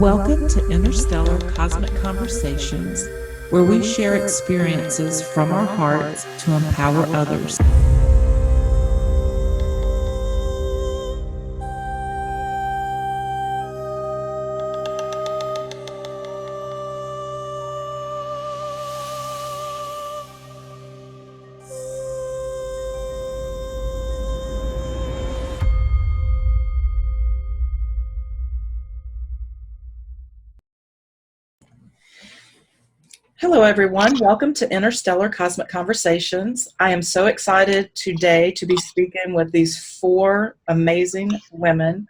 Welcome to Interstellar Cosmic Conversations, where we share experiences from our hearts to empower others. Hello, everyone. Welcome to Interstellar Cosmic Conversations. I am so excited today to be speaking with these four amazing women.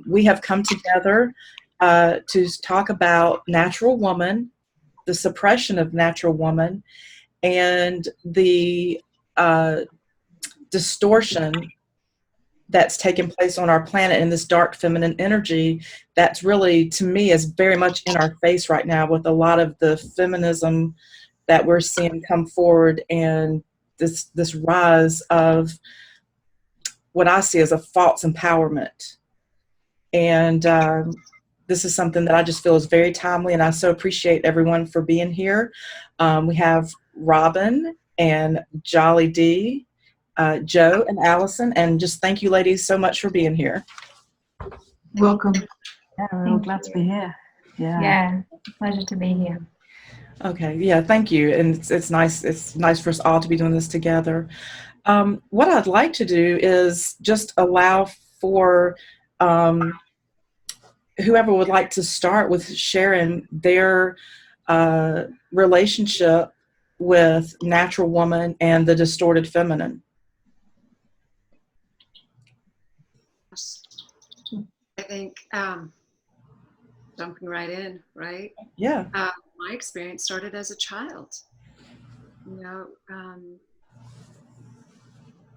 We have come together to talk about natural woman, the suppression of natural woman, and the distortion that's taken place on our planet in this dark feminine energy that's really, to me, is very much in our face right now with a lot of the feminism that we're seeing come forward and this rise of what I see as a false empowerment. And this is something that I just feel is very timely, and I so appreciate everyone for being here. We have Robyn and Jolly D, Joe and Allison, and just thank you ladies so much for being here. Welcome. Yeah, we're all glad to be here. Yeah, pleasure to be here. Okay, yeah, thank you. And it's nice for us all to be doing this together. What I'd like to do is just allow for whoever would like to start with sharing their relationship with natural woman and the distorted feminine. I think jumping right in, right? Yeah. My experience started as a child,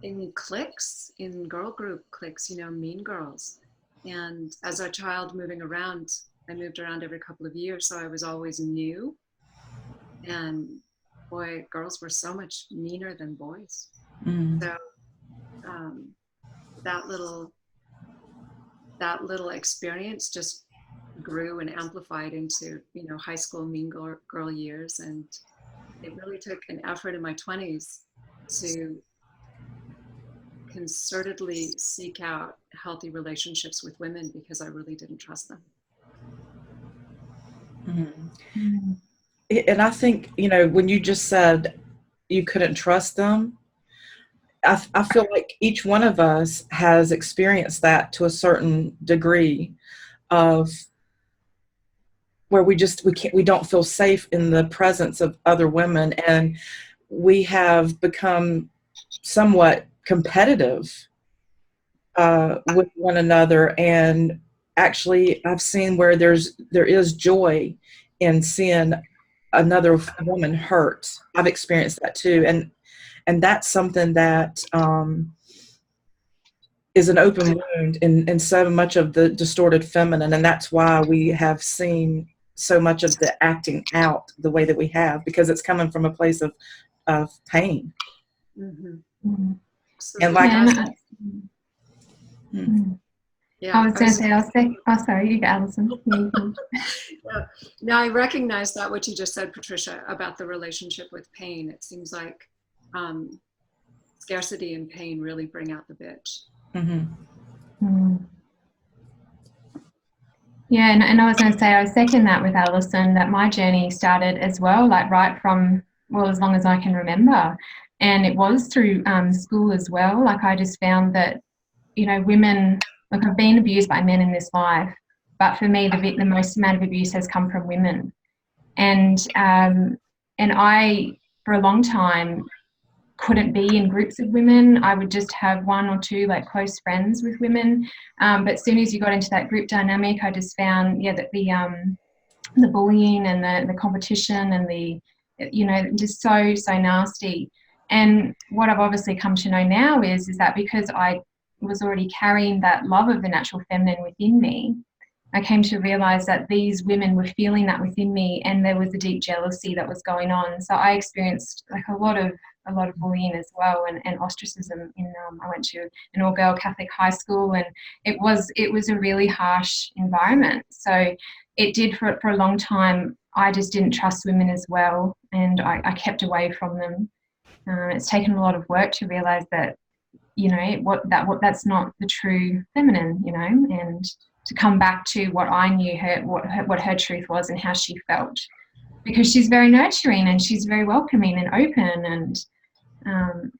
in cliques, in girl group cliques, mean girls. And as a child moving around, I moved around every couple of years, so I was always new. And boy, girls were so much meaner than boys. Mm. So that little experience just grew and amplified into, high school mean girl years. And it really took an effort in my 20s to concertedly seek out healthy relationships with women because I really didn't trust them. Mm-hmm. And I think, when you just said you couldn't trust them, I feel like each one of us has experienced that to a certain degree of where we don't feel safe in the presence of other women, and we have become somewhat competitive with one another. And actually, I've seen where there is joy in seeing another woman hurt. I've experienced that too, and that's something that is an open wound in so much of the distorted feminine, and that's why we have seen so much of the acting out the way that we have, because it's coming from a place of pain. Mm-hmm. Mm-hmm. And like I was going to say, sorry, you go, Allison. Now I recognize that what you just said, Patricia, about the relationship with pain. It seems like scarcity and pain really bring out the bitch. Mm-hmm. Mm. Yeah, and I was going to say, I second that with Allison, that my journey started as well, like right from, as long as I can remember. And it was through school as well. Like I just found that, women, like I've been abused by men in this life, but for me, the most amount of abuse has come from women. And I, for a long time, couldn't be in groups of women. I would just have one or two like close friends with women. But as soon as you got into that group dynamic, I just found, that the bullying and the competition and the, just so nasty. And what I've obviously come to know now is that because I was already carrying that love of the natural feminine within me, I came to realize that these women were feeling that within me, and there was a deep jealousy that was going on. So I experienced like a lot of a lot of bullying as well, and ostracism. I went to an all-girl Catholic high school, and it was a really harsh environment. So it did for a long time. I just didn't trust women as well, and I kept away from them. It's taken a lot of work to realize that, that's not the true feminine, and to come back to what I knew what her truth was and how she felt, because she's very nurturing and she's very welcoming and open, and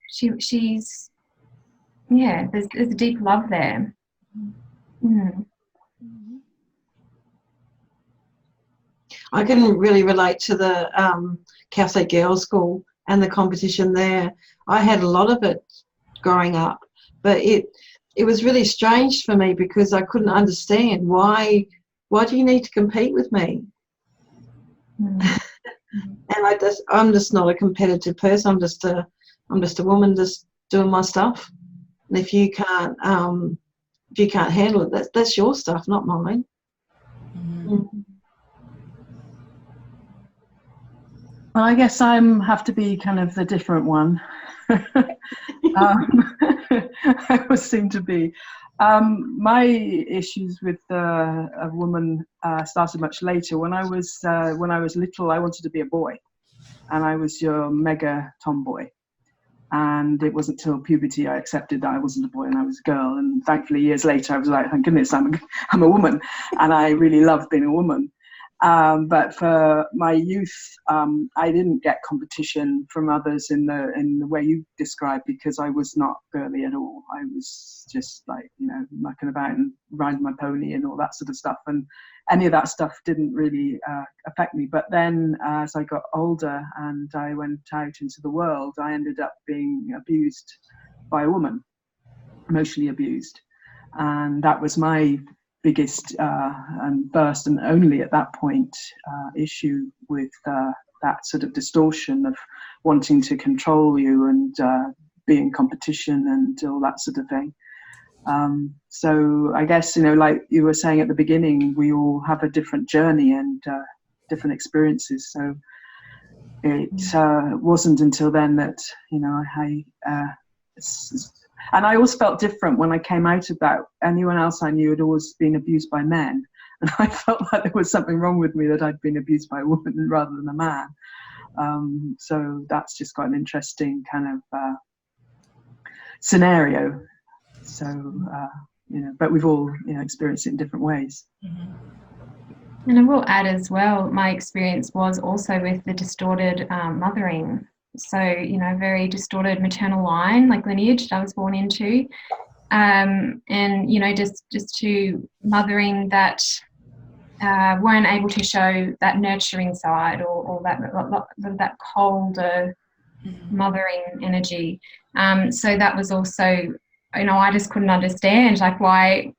she's there's a deep love there. I can really relate to the Catholic girls' school and the competition there. I had a lot of it growing up, but it was really strange for me because I couldn't understand why do you need to compete with me? And I'm just not a competitive person. I'm just a woman just doing my stuff. And if you can't handle it, that's your stuff, not mine. Well, I guess I have to be kind of the different one. I always seem to be. My issues with a woman started much later. When I was little, I wanted to be a boy, and I was your mega tomboy. And it wasn't till puberty I accepted that I wasn't a boy and I was a girl. And thankfully, years later, I was like, thank goodness, I'm a woman, and I really loved being a woman. But for my youth, I didn't get competition from others in the way you described, because I was not girly at all. I was just like, mucking about and riding my pony and all that sort of stuff. And any of that stuff didn't really affect me. But then as I got older and I went out into the world, I ended up being abused by a woman, emotionally abused. And that was my biggest and first and only at that point issue with that sort of distortion of wanting to control you and be in competition and all that sort of thing. So I guess, like you were saying at the beginning, we all have a different journey and different experiences. So it wasn't until then that, and I always felt different when I came out of that. Anyone else I knew had always been abused by men. And I felt like there was something wrong with me that I'd been abused by a woman rather than a man. So that's just quite an interesting kind of scenario. So, but we've all, experienced it in different ways. And I will add as well, my experience was also with the distorted mothering. So, very distorted maternal line, like lineage that I was born into. And, just to mothering that weren't able to show that nurturing side or that colder mothering energy. So that was also, I just couldn't understand, like, why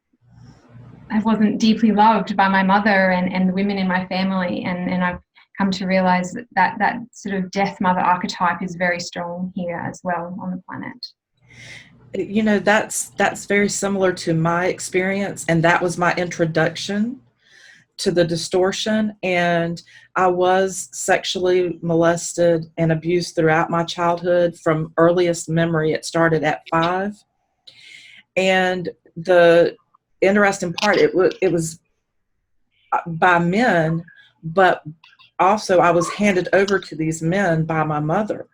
I wasn't deeply loved by my mother and the women in my family. And I've come to realize that sort of death mother archetype is very strong here as well on the planet. That's very similar to my experience, and that was my introduction to the distortion. And I was sexually molested and abused throughout my childhood from earliest memory. It started at 5. And the interesting part, it was by men, but also I was handed over to these men by my mother.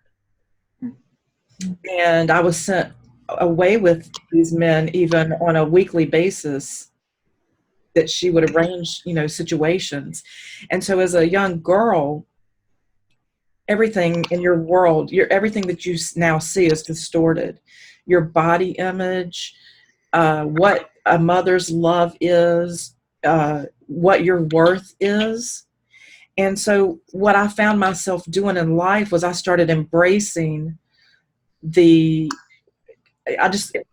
And I was sent away with these men even on a weekly basis, that she would arrange, situations. And so as a young girl, everything in your world, everything that you now see is distorted. Your body image, what a mother's love is, what your worth is. And so what I found myself doing in life was I started embracing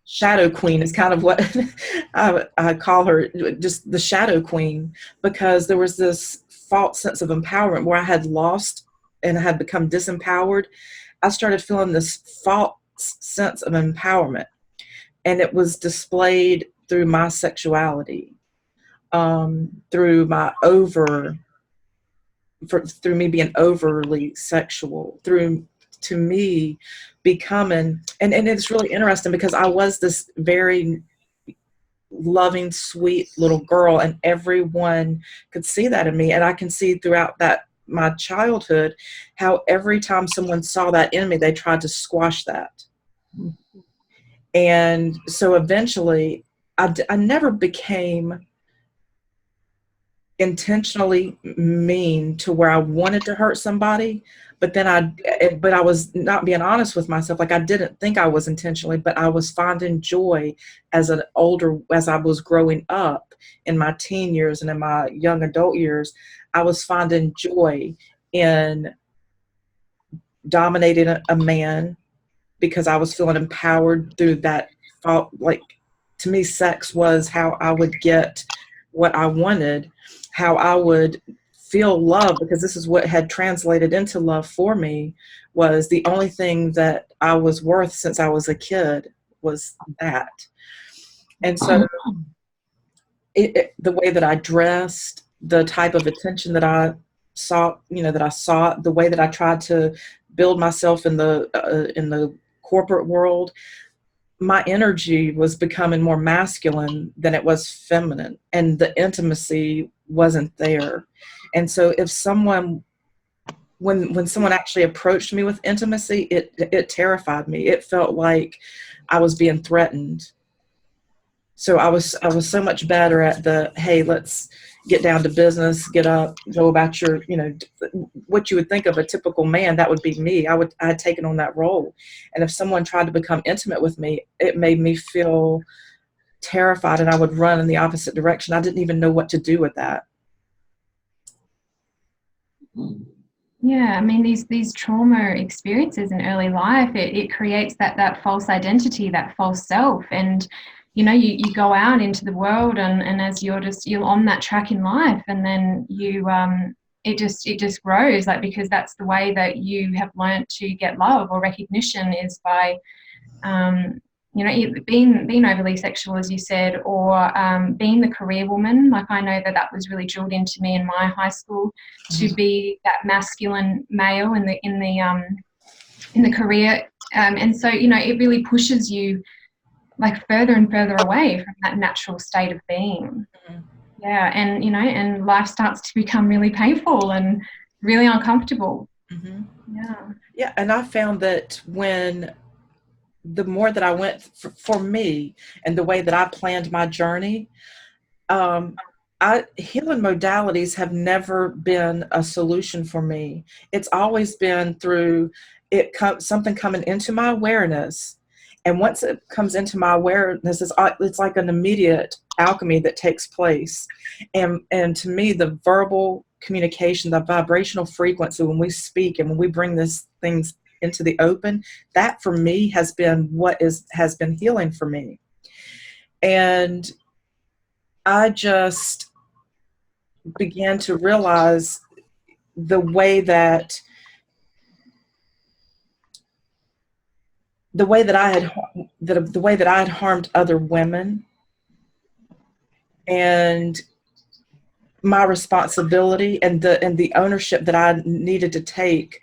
shadow queen is kind of what I call her, just the shadow queen, because there was this false sense of empowerment where I had lost and I had become disempowered. I started feeling this false sense of empowerment, and it was displayed through my sexuality, through me being overly sexual, through to me becoming, and it's really interesting because I was this very loving, sweet little girl, and everyone could see that in me. And I can see throughout that my childhood how every time someone saw that in me, they tried to squash that. And so eventually I never became intentionally mean to where I wanted to hurt somebody, but then I was not being honest with myself. Like, I didn't think I was intentionally, but I was finding joy as I was growing up in my teen years and in my young adult years. I was finding joy in dominating a man because I was feeling empowered through that. Like, to me, sex was how I would get what I wanted, how I would feel love, because this is what had translated into love for me. Was the only thing that I was worth since I was a kid was that. And so the way that I dressed, the type of attention that I sought, the way that I tried to build myself in the corporate world, my energy was becoming more masculine than it was feminine, and the intimacy wasn't there. And so if someone, when someone actually approached me with intimacy, it terrified me. It felt like I was being threatened. So I was so much better at the, hey, let's get down to business, get up, go about your, what you would think of a typical man. That would be me. I had taken on that role. And if someone tried to become intimate with me, it made me feel terrified, and I would run in the opposite direction. I didn't even know what to do with that. Yeah, I mean, these trauma experiences in early life, it creates that false identity, that false self. And you go out into the world, and as you're on that track in life, and then it just grows, like, because that's the way that you have learned to get love or recognition, is by being overly sexual, as you said, or being the career woman. Like, I know that was really drilled into me in my high school, to be that masculine male in the career, and so it really pushes you, like, further and further away from that natural state of being. Yeah, and and life starts to become really painful and really uncomfortable. Yeah, and I found that the more that I went for me, and the way that I planned my journey, healing modalities have never been a solution for me. It's always been through something coming into my awareness. And once it comes into my awareness, it's like an immediate alchemy that takes place. And to me, the verbal communication, the vibrational frequency, when we speak and when we bring these things into the open, that for me has been has been healing for me. And I just began to realize the way that I had harmed other women, and my responsibility and the ownership that I needed to take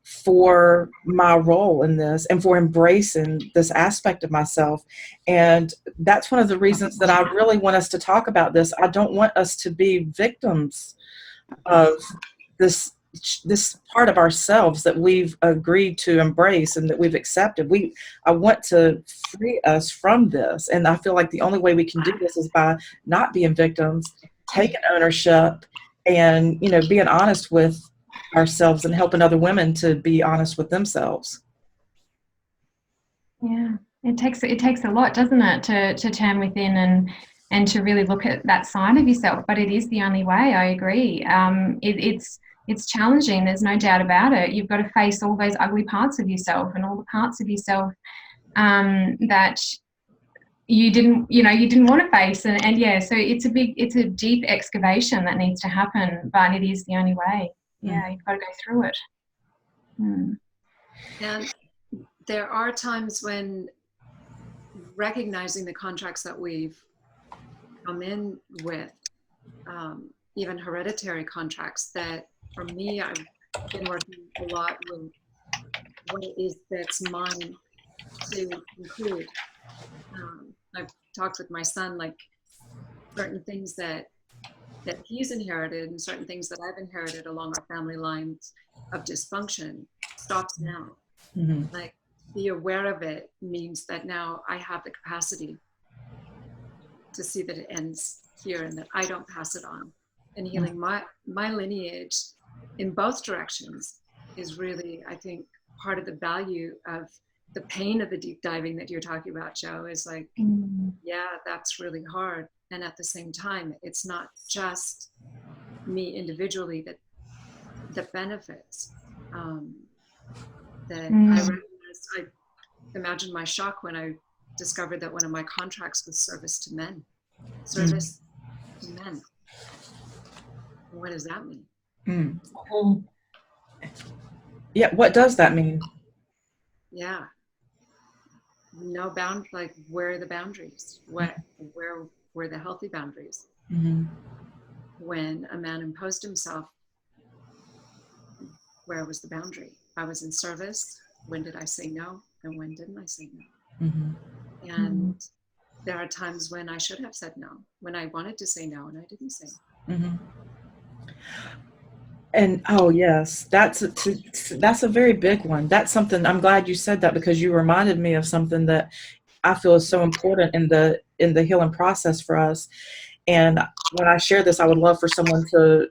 for my role in this, and for embracing this aspect of myself. And that's one of the reasons that I really want us to talk about this. I don't want us to be victims of this part of ourselves that we've agreed to embrace and that we've accepted. I want to free us from this. And I feel like the only way we can do this is by not being victims, taking ownership, and, being honest with ourselves, and helping other women to be honest with themselves. Yeah, it takes a lot, doesn't it, to turn within and to really look at that side of yourself. But it is the only way. I agree. It's challenging. There's no doubt about it. You've got to face all those ugly parts of yourself, and all the parts of yourself that you didn't want to face. And yeah, so it's a deep excavation that needs to happen, but it is the only way. Yeah, you've got to go through it. And there are times when recognizing the contracts that we've come in with, even hereditary contracts, that for me, I've been working a lot with what it is that's mine to include. I've talked with my son, like certain things that he's inherited and certain things that I've inherited along our family lines of dysfunction stops now. Mm-hmm. Like, be aware of it means that now I have the capacity to see that it ends here and that I don't pass it on. And healing my lineage in both directions is really, I think, part of the value of the pain of the deep diving that you're talking about, Joe, is like, yeah, that's really hard. And at the same time, it's not just me individually that benefits. That I recognized, I imagine my shock when I discovered that one of my contracts was service to men. Service to men. What does that mean? Yeah, what does that mean? Yeah. No bound, like, where are the boundaries? Where were the healthy boundaries? Mm-hmm. When a man imposed himself, where was the boundary? I was in service. When did I say no? And when didn't I say no? Mm-hmm. And there are times when I should have said no, when I wanted to say no and I didn't say no. Mm-hmm. And oh yes, that's a very big one. That's something, I'm glad you said that, because you reminded me of something that I feel is so important in the healing process for us. And when I share this, I would love for someone to,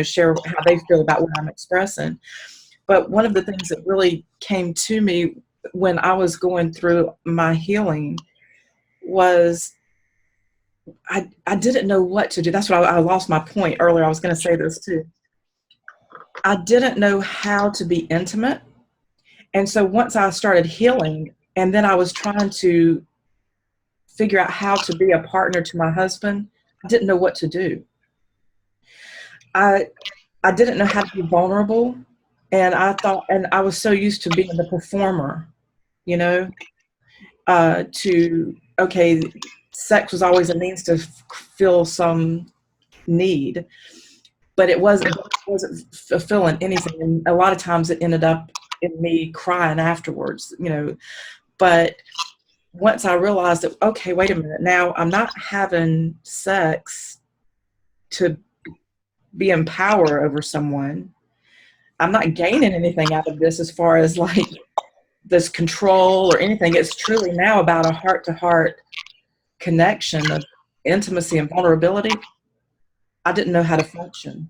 share how they feel about what I'm expressing. But one of the things that really came to me when I was going through my healing was I didn't know what to do. That's what I lost my point earlier. I was going to say this too. I didn't know how to be intimate. And so once I started healing, and then I was trying to figure out how to be a partner to my husband, I didn't know what to do. I didn't know how to be vulnerable. And I was so used to being the performer, sex was always a means to fill some need, but it wasn't fulfilling anything. And a lot of times it ended up in me crying afterwards, but once I realized that, okay, wait a minute, now I'm not having sex to be in power over someone. I'm not gaining anything out of this as far as like this control or anything. It's truly now about a heart-to-heart connection of intimacy and vulnerability. I didn't know how to function.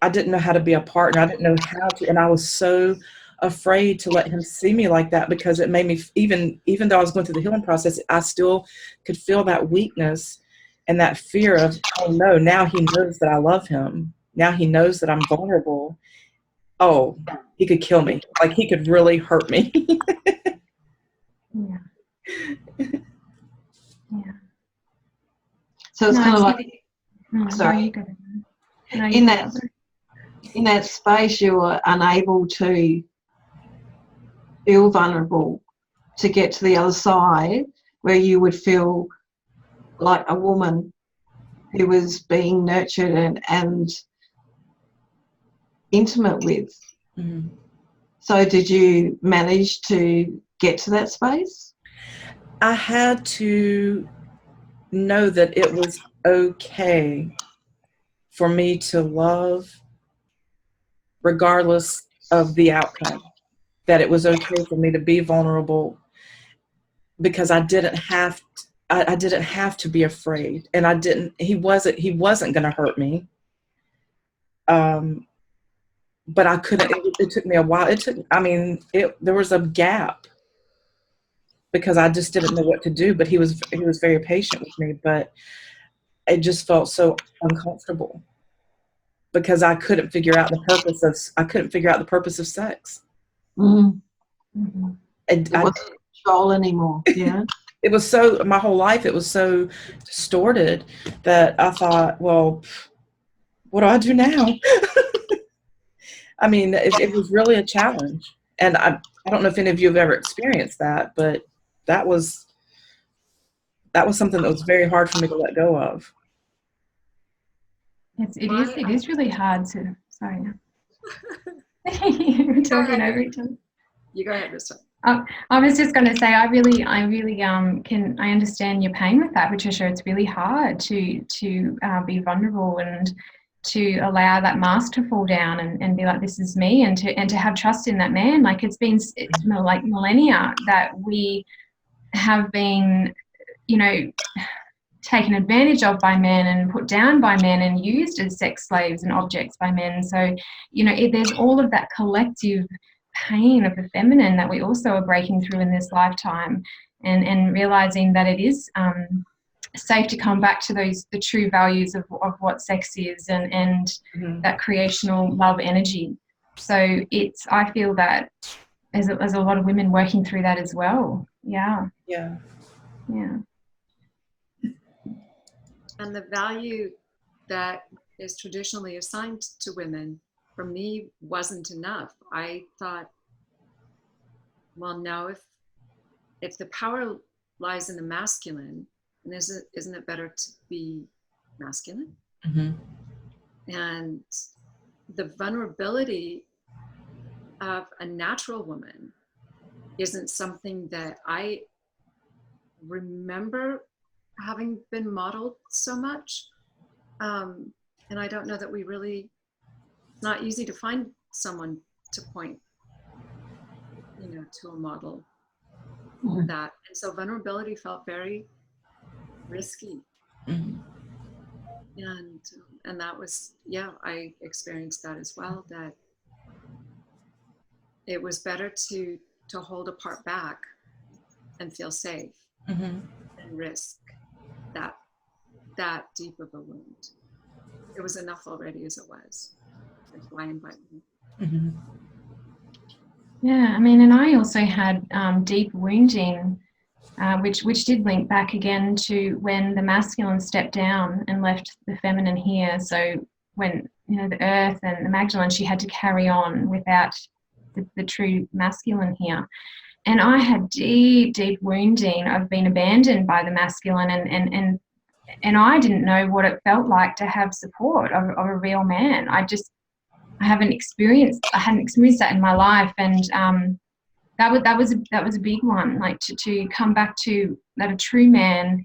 I didn't know how to be a partner. I didn't know how to, and I was so afraid to let him see me like that, because it made me, even though I was going through the healing process, I still could feel that weakness and that fear of, oh no, now he knows that I love him. Now he knows that I'm vulnerable. Oh, he could kill me. Like, he could really hurt me. Yeah. Yeah. So it's kind of like, sorry, in that space you were unable to feel vulnerable to get to the other side, where you would feel like a woman who was being nurtured and intimate with. Mm-hmm. So did you manage to get to that space? I had to know that it was okay for me to love regardless of the outcome, that it was okay for me to be vulnerable, because I didn't have to be afraid, and he wasn't going to hurt me. But I couldn't, it took me a while. There was a gap because I just didn't know what to do, but he was very patient with me, but it just felt so uncomfortable because I couldn't figure out the purpose of sex. Mm-hmm. It wasn't control anymore. Yeah. It was so, my whole life, it was so distorted that I thought, well, what do I do now? I mean, it was really a challenge. And I don't know if any of you have ever experienced that, but that was something that was very hard for me to let go of. It is really hard to, sorry. We're talking over each other. You go ahead this time. I was just going to say, I really I understand your pain with that, Patricia. It's really hard to be vulnerable and to allow that mask to fall down and be like, this is me, and to have trust in that man. Like it's like millennia that we have been, taken advantage of by men and put down by men and used as sex slaves and objects by men. So, there's all of that collective pain of the feminine that we also are breaking through in this lifetime, and realizing that it is safe to come back to the true values of what sex is and that creational love energy. So I feel that there's a lot of women working through that as well. Yeah. And the value that is traditionally assigned to women, for me, wasn't enough. I thought, well, no, if the power lies in the masculine, then isn't it better to be masculine? And the vulnerability of a natural woman isn't something that I remember having been modeled so much. And I don't know that it's not easy to find someone to point, to a model of that. And so vulnerability felt very risky. And that was, I experienced that as well, that it was better to hold a part back and feel safe and risk that deep of a wound. It was enough already as it was. That's why I invite you. Yeah, I mean, and I also had deep wounding, which did link back again to when the masculine stepped down and left the feminine here. So when, the earth and the Magdalene, she had to carry on without the true masculine here. And I had deep, deep wounding. I've been abandoned by the masculine, and I didn't know what it felt like to have support of a real man. I hadn't experienced that in my life, and that was a big one. Like to come back to that, a true man,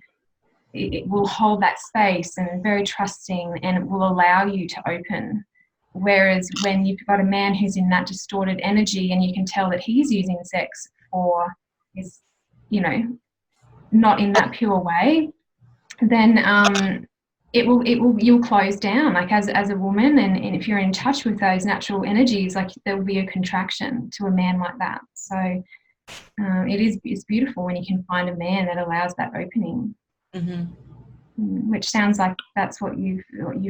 it will hold that space and very trusting, and it will allow you to open. Whereas when you've got a man who's in that distorted energy, and you can tell that he's using sex for his, not in that pure way, then you'll close down, like as a woman, and if you're in touch with those natural energies, like there will be a contraction to a man like that. So it's beautiful when you can find a man that allows that opening. Which sounds like that's what you've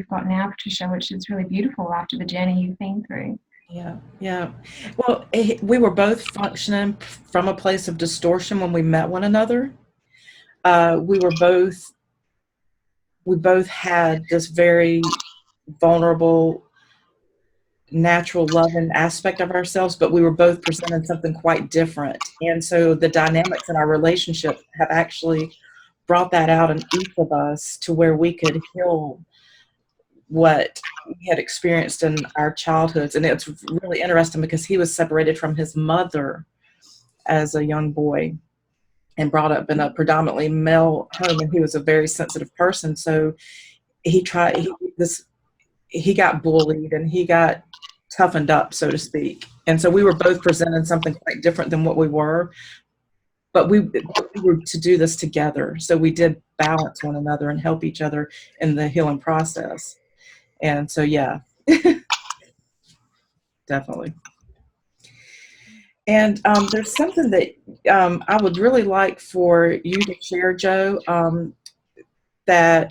got now, Patricia, which is really beautiful after the journey you've been through. Yeah. Well, we were both functioning from a place of distortion when we met one another. We both had this very vulnerable, natural, loving aspect of ourselves, but we were both presenting something quite different. And so the dynamics in our relationship have actually brought that out in each of us to where we could heal what we had experienced in our childhoods. And it's really interesting because he was separated from his mother as a young boy and brought up in a predominantly male home, and he was a very sensitive person. So he got bullied and he got toughened up, so to speak. And so we were both presenting something quite different than what we were, but we were to do this together. So we did balance one another and help each other in the healing process. And so, yeah, definitely. And there's something that I would really like for you to share, Jo, that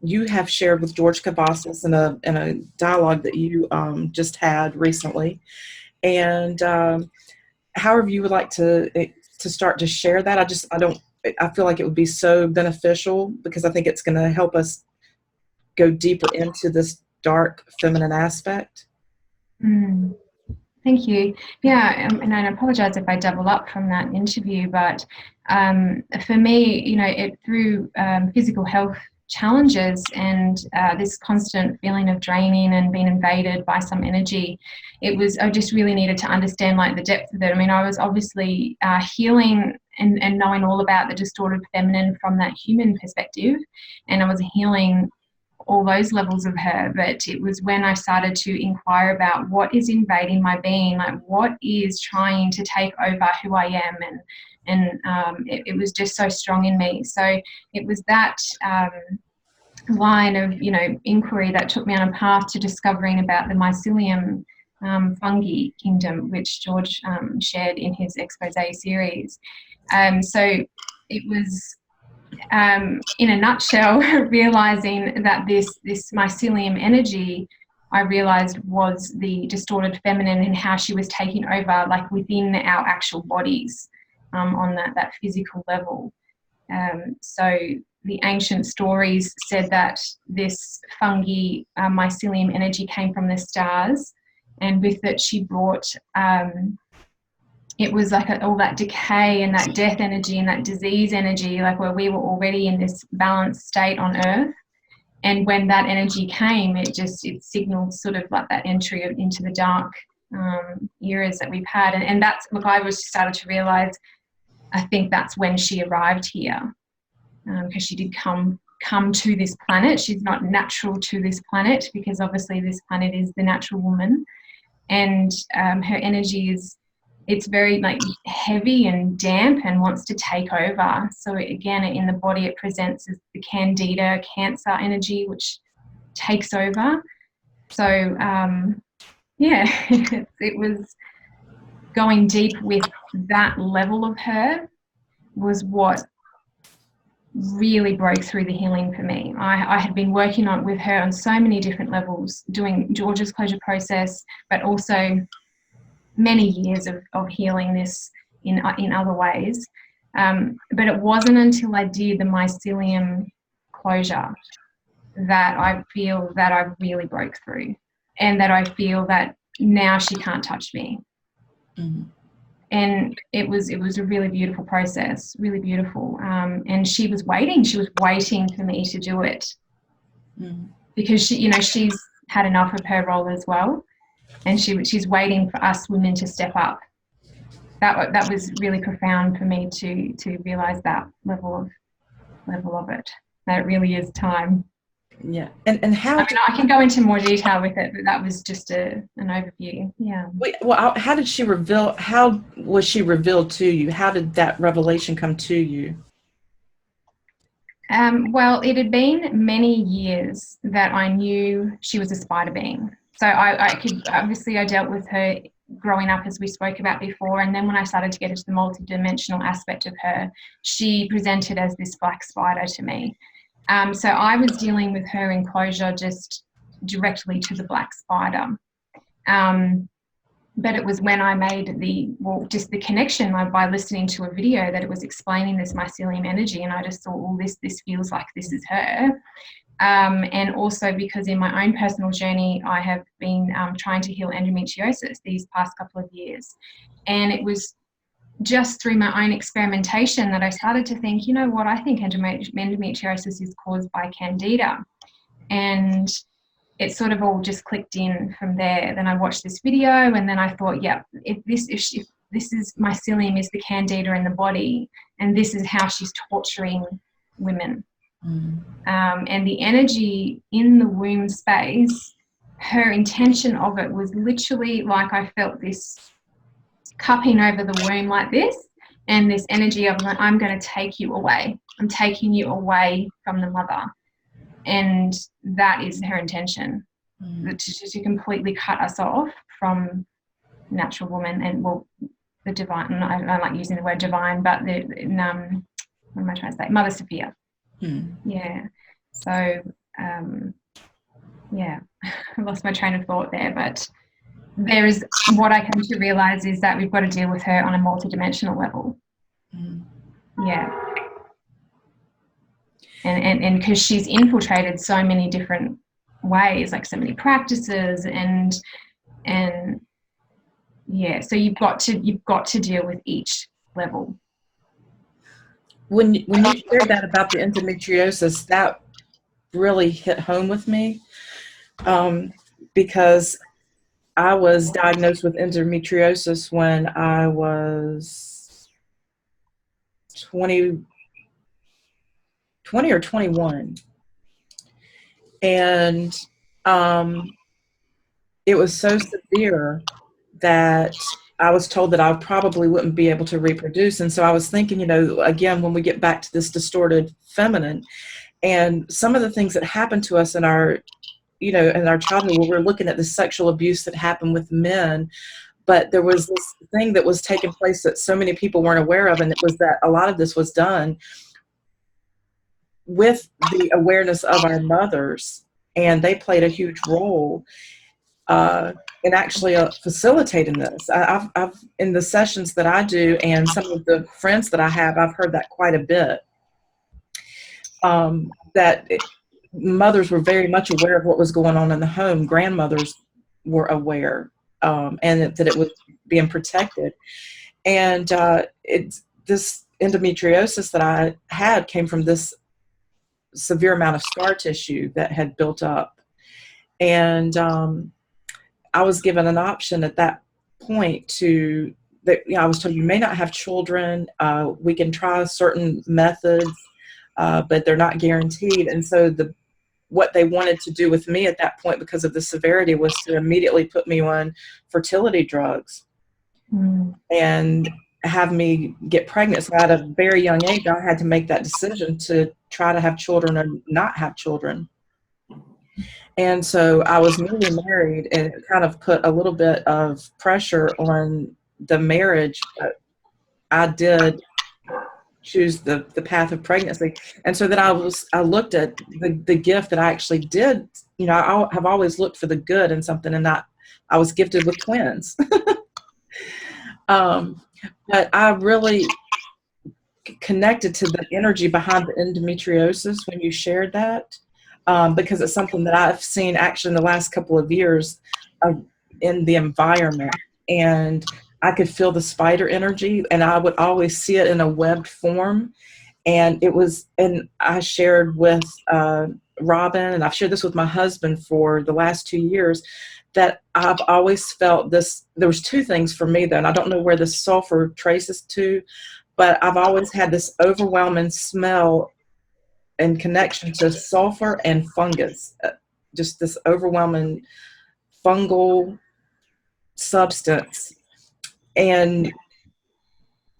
you have shared with George Cavazos in a dialogue that you just had recently. And however you would like to start to share that, I feel like it would be so beneficial, because I think it's going to help us go deeper into this dark feminine aspect. Thank you. Yeah, and I apologize if I double up from that interview, but for me, through physical health challenges and this constant feeling of draining and being invaded by some energy. I just really needed to understand like the depth of it. I mean, I was obviously healing and knowing all about the distorted feminine from that human perspective, and I was healing all those levels of her, but it was when I started to inquire about what is invading my being, like what is trying to take over who I am, and it was just so strong in me. So it was that line of, you know, inquiry that took me on a path to discovering about the Mycelium fungi kingdom, which George shared in his expose series. So it was, in a nutshell, realizing that this mycelium energy, I realized, was the distorted feminine and how she was taking over, like within our actual bodies, on that physical level. So the ancient stories said that this fungi mycelium energy came from the stars, and with it she brought, it was like all that decay and that death energy and that disease energy, like where we were already in this balanced state on earth. And when that energy came, it signaled sort of like that entry into the dark eras that we've had. And that's, look, I started to realize, I think that's when she arrived here, because she did come to this planet. She's not natural to this planet, because obviously this planet is the natural woman, and her energy it's very like heavy and damp and wants to take over. So again, in the body it presents as the Candida, Cancer energy, which takes over. So yeah, it was going deep with that level of her was what really broke through the healing for me. I had been working with her on so many different levels, doing George's closure process, but also many years of healing this in other ways. But it wasn't until I did the mycelium closure that I feel that I really broke through, and that I feel that now she can't touch me. Mm-hmm. And it was a really beautiful process, really beautiful. And she was waiting for me to do it, because she's had enough of her role as well. And she's waiting for us women to step up. That was really profound for me to realize that level of it. That it really is time. Yeah, and how? I mean, I can go into more detail with it, but that was just an overview. Yeah. Well, how did she reveal? How was she revealed to you? How did that revelation come to you? Well, it had been many years that I knew she was a spider being. So I could, obviously I dealt with her growing up, as we spoke about before, and then when I started to get into the multidimensional aspect of her, she presented as this black spider to me. So I was dealing with her in closure just directly to the black spider. But it was when I made just the connection by listening to a video that it was explaining this mycelium energy, and I just thought, well, this feels like this is her. And also because in my own personal journey, I have been trying to heal endometriosis these past couple of years. And it was just through my own experimentation that I started to think, you know what, I think endometriosis is caused by Candida. And it sort of all just clicked in from there. Then I watched this video, and then I thought, yeah, if this is mycelium, is the Candida in the body, and this is how she's torturing women. And the energy in the womb space, her intention of it was literally like I felt this cupping over the womb like this, and this energy of, I'm going to take you away. I'm taking you away from the mother. And that is her intention, to completely cut us off from natural woman and, well, the divine. I don't like using the word divine, but what am I trying to say? Mother Sophia. Yeah. So, yeah, I lost my train of thought there, but there is, what I come to realize is that we've got to deal with her on a multidimensional level. Yeah. And because she's infiltrated so many different ways, like so many practices, and yeah, so you've got to deal with each level. When you shared that about the endometriosis, that really hit home with me, because I was diagnosed with endometriosis when I was 20 or 21. And it was so severe that I was told that I probably wouldn't be able to reproduce. And so I was thinking, you know, again, when we get back to this distorted feminine, and some of the things that happened to us in our, you know, in our childhood, where we're looking at the sexual abuse that happened with men, but there was this thing that was taking place that so many people weren't aware of, and it was that a lot of this was done with the awareness of our mothers, and they played a huge role in actually facilitating this. I've in the sessions that I do, and some of the friends that I have, I've heard that quite a bit. Mothers were very much aware of what was going on in the home. Grandmothers were aware, and that it was being protected. And this endometriosis that I had came from this severe amount of scar tissue that had built up. And I was given an option at that point I was told, you may not have children. We can try certain methods, but they're not guaranteed. And so what they wanted to do with me at that point, because of the severity, was to immediately put me on fertility drugs and have me get pregnant. So at a very young age, I had to make that decision to try to have children or not have children. And so I was newly married, and it kind of put a little bit of pressure on the marriage. But I did choose the path of pregnancy. And so that I looked at the gift that I actually did. You know, I have always looked for the good in something, and I was gifted with twins. But I really connected to the energy behind the endometriosis when you shared that, because it's something that I've seen actually in the last couple of years in the environment. And I could feel the spider energy, and I would always see it in a webbed form. And I shared with Robyn, and I've shared this with my husband for the last 2 years, that I've always felt this. There was two things for me, though, and I don't know where the sulfur traces to, but I've always had this overwhelming smell and connection to sulfur and fungus, just this overwhelming fungal substance. And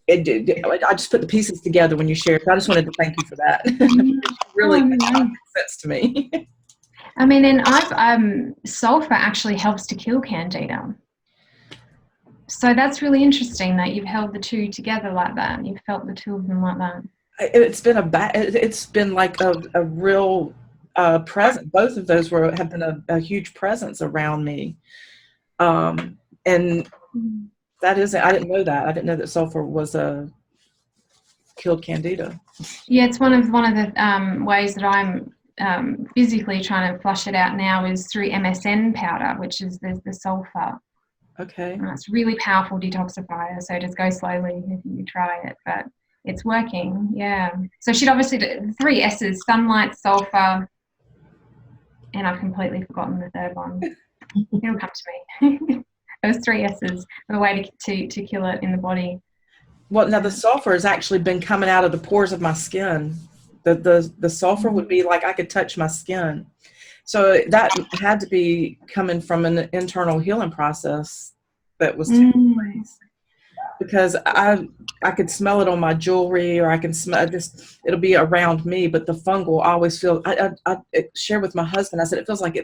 I just put the pieces together when you shared. I just wanted to thank you for that. Really makes sense to me. I mean, and sulfur actually helps to kill Candida. So that's really interesting that you've held the two together like that. You've felt the two of them like that. It's been like a real presence. Both of those have been a huge presence around me. And I didn't know that. I didn't know that sulfur was killed Candida. Yeah, it's one of the ways that I'm physically trying to flush it out now is through MSM powder, which is the sulfur. Okay. It's a really powerful detoxifier, so just go slowly if you try it, but it's working, yeah. So she'd obviously do 3 S's, sunlight, sulfur, and I've completely forgotten the third one. It'll come to me. Those 3 S's, the way to kill it in the body. Well, now the sulfur has actually been coming out of the pores of my skin. The sulfur would be like I could touch my skin. So that had to be coming from an internal healing process that was taking place. Because I could smell it on my jewelry, or I can smell it'll be around me, but the fungal always feels, I shared with my husband, I said, it feels like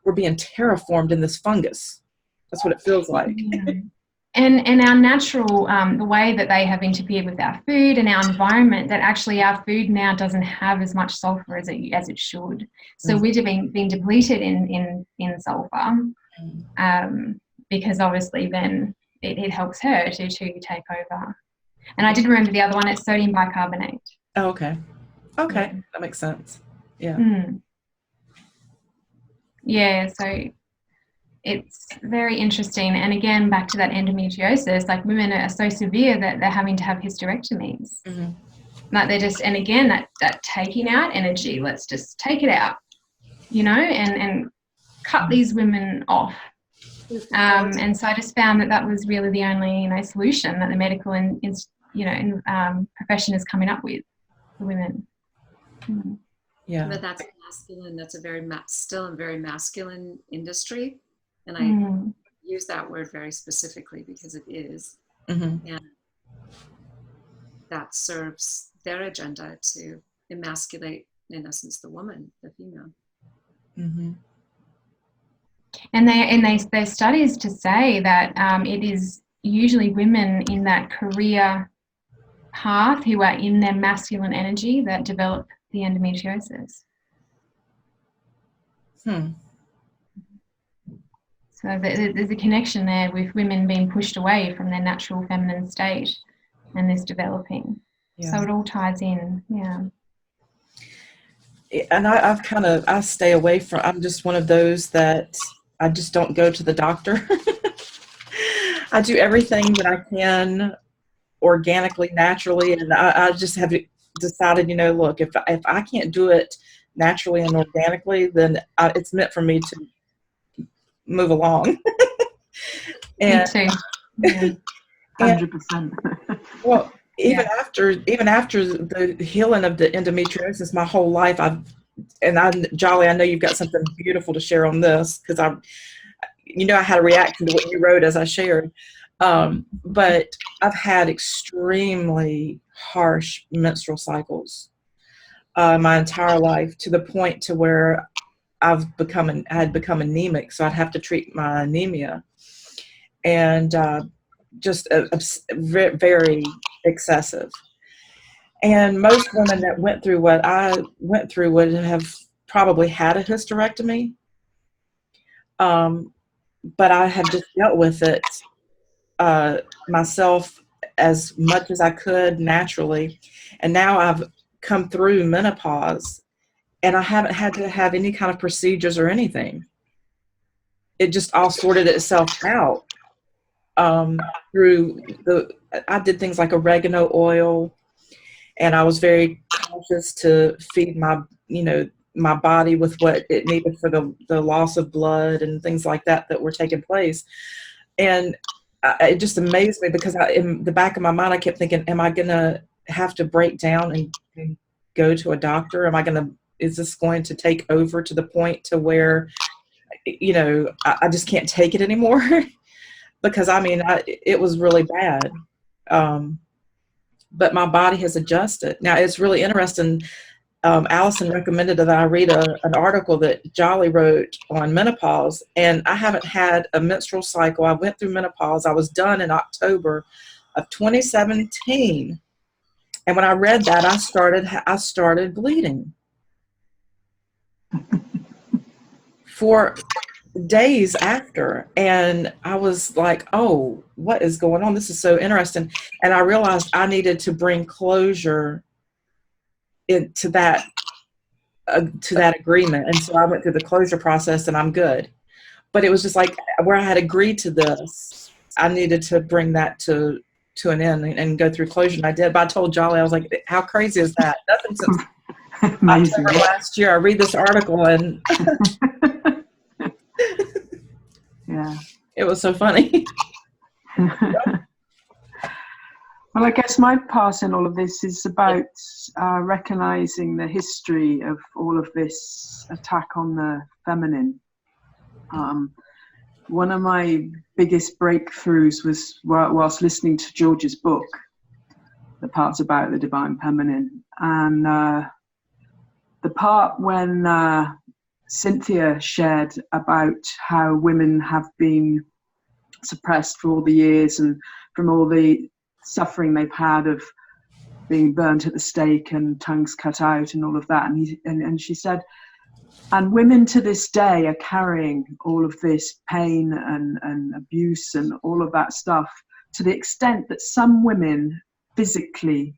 we're being terraformed in this fungus. That's what it feels like. Yeah. And our natural, the way that they have interfered with our food and our environment, that actually our food now doesn't have as much sulfur as it should. So we're being depleted in sulfur, because obviously then it helps her to take over. And I did remember the other one, it's sodium bicarbonate. Oh, okay. Okay, yeah. That makes sense. Yeah. Yeah, so it's very interesting. And again, back to that endometriosis, like women are so severe that they're having to have hysterectomies. Like they're just, and again, that taking out energy, let's just take it out. you know, and cut these women off. And so I just found that was really the only, you know, solution that the medical profession is coming up with for women. Yeah. But that's masculine. That's still a very masculine industry, and I use that word very specifically because it is, and that serves their agenda to emasculate, in essence, the woman, the female. And there's studies to say that it is usually women in that career path who are in their masculine energy that develop the endometriosis. So there's a connection there with women being pushed away from their natural feminine state and this developing. Yeah. So it all ties in, yeah. And I stay away from, I'm just one of those that I just don't go to the doctor. I do everything that I can organically, naturally, and I just have decided, you know, look, if I can't do it naturally and organically, then it's meant for me to move along. Me too. Yeah. 100%. Well, even after the healing of the endometriosis, my whole life Jolly, I know you've got something beautiful to share on this, because I had a reaction to what you wrote as I shared. But I've had extremely harsh menstrual cycles my entire life, to the point to where I had become anemic, so I'd have to treat my anemia, and just very excessive. And most women that went through what I went through would have probably had a hysterectomy, but I have just dealt with it myself as much as I could naturally. And now I've come through menopause, and I haven't had to have any kind of procedures or anything. It just all sorted itself out through I did things like oregano oil, and I was very cautious to feed my body with what it needed for the loss of blood and things like that were taking place. And it just amazed me, because in the back of my mind, I kept thinking, am I going to have to break down and go to a doctor? Is this going to take over to the point to where, I just can't take it anymore? Because it was really bad. But my body has adjusted. Now, it's really interesting. Allison recommended that I read an article that Jolly wrote on menopause, and I haven't had a menstrual cycle. I went through menopause. I was done in October of 2017. And when I read that, I started bleeding for days after. And I was like, oh, what is going on? This is so interesting. And I realized I needed to bring closure to that agreement. And so I went through the closure process, and I'm good. But it was just like, where I had agreed to this, I needed to bring that to an end and go through closure. And I did. But I told Jolly, I was like, how crazy is that? Nothing since October last year. I read this article, and yeah, it was so funny. Well, I guess my part in all of this is about recognizing the history of all of this attack on the feminine. One of my biggest breakthroughs was whilst listening to George's book, the parts about the divine feminine, and the part when Cynthia shared about how women have been suppressed for all the years, and from all the suffering they've had of being burnt at the stake and tongues cut out and all of that. And she said, and women to this day are carrying all of this pain and abuse and all of that stuff, to the extent that some women physically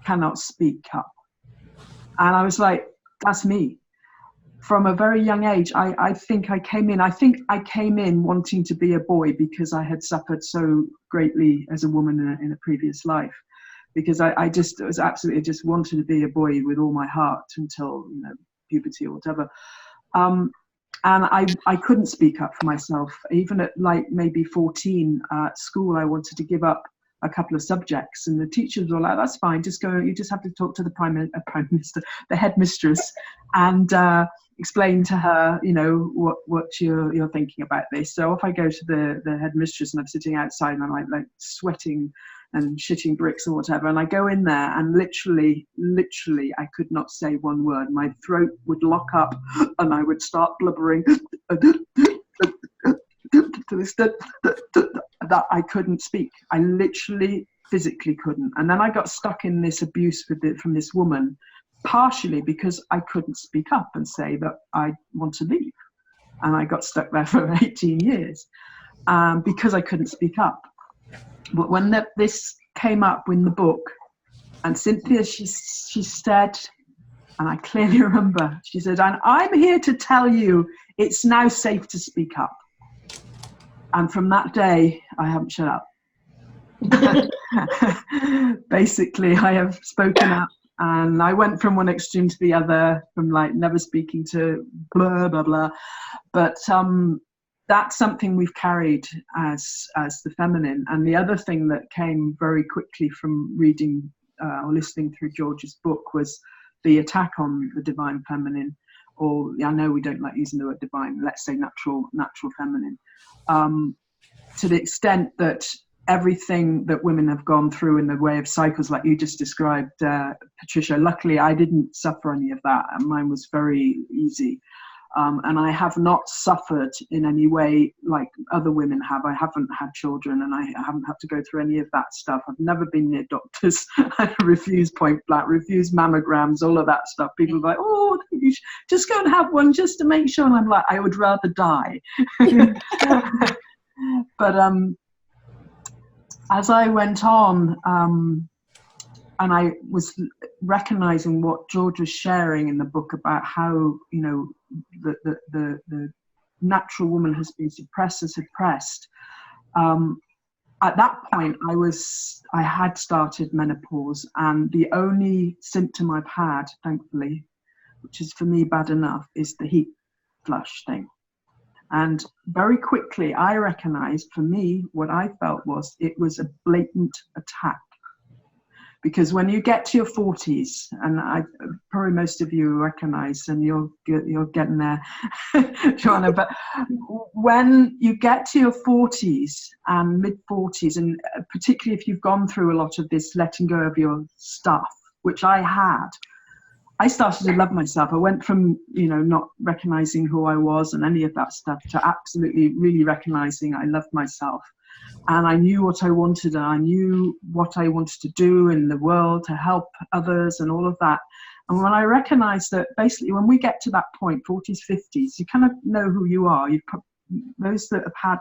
cannot speak up. And I was like, that's me. From a very young age, I think I came in wanting to be a boy, because I had suffered so greatly as a woman in a previous life, because I just wanted to be a boy with all my heart until puberty or whatever. And I couldn't speak up for myself. Even at like maybe 14 at school, I wanted to give up a couple of subjects, and the teachers were like, "That's fine, just go. You just have to talk to the prime minister, the headmistress, and explain to her, you know, what you're thinking about this." So off I go to the headmistress, and I'm sitting outside, and I'm like sweating and shitting bricks or whatever. And I go in there, and literally, I could not say one word. My throat would lock up, and I would start blubbering. That I couldn't speak. I literally, physically couldn't. And then I got stuck in this abuse from this woman, partially because I couldn't speak up and say that I want to leave. And I got stuck there for 18 years because I couldn't speak up. But when this came up in the book, and Cynthia, she said, and I clearly remember, she said, "And I'm here to tell you it's now safe to speak up." And from that day, I haven't shut up. Basically, I have spoken up, and I went from one extreme to the other, from like never speaking to blah, blah, blah. But that's something we've carried as the feminine. And the other thing that came very quickly from reading or listening through George's book was the attack on the divine feminine, or I know we don't like using the word divine, let's say natural feminine, to the extent that everything that women have gone through in the way of cycles, like you just described, Patricia, luckily I didn't suffer any of that, and mine was very easy. And I have not suffered in any way like other women have. I haven't had children, and I haven't had to go through any of that stuff. I've never been near doctors. I refuse point blank, refuse mammograms, all of that stuff. People are like, "Oh, you should just go and have one just to make sure." And I'm like, I would rather die. But as I went on, and I was recognizing what George was sharing in the book about how, you know, the natural woman has been suppressed and suppressed. At that point, I had started menopause, and the only symptom I've had, thankfully, which is for me bad enough, is the heat flush thing. And very quickly, I recognized, for me, what I felt was it was a blatant attack. Because when you get to your 40s, and probably most of you recognize, and you're getting there, Johanna, but when you get to your 40s and mid-40s, and particularly if you've gone through a lot of this letting go of your stuff, which I had, I started to love myself. I went from, you know, not recognizing who I was and any of that stuff to absolutely really recognizing I loved myself. And I knew what I wanted, and I knew what I wanted to do in the world to help others and all of that. And when I recognized that basically when we get to that point, 40s, 50s, you kind of know who you are. Those that have had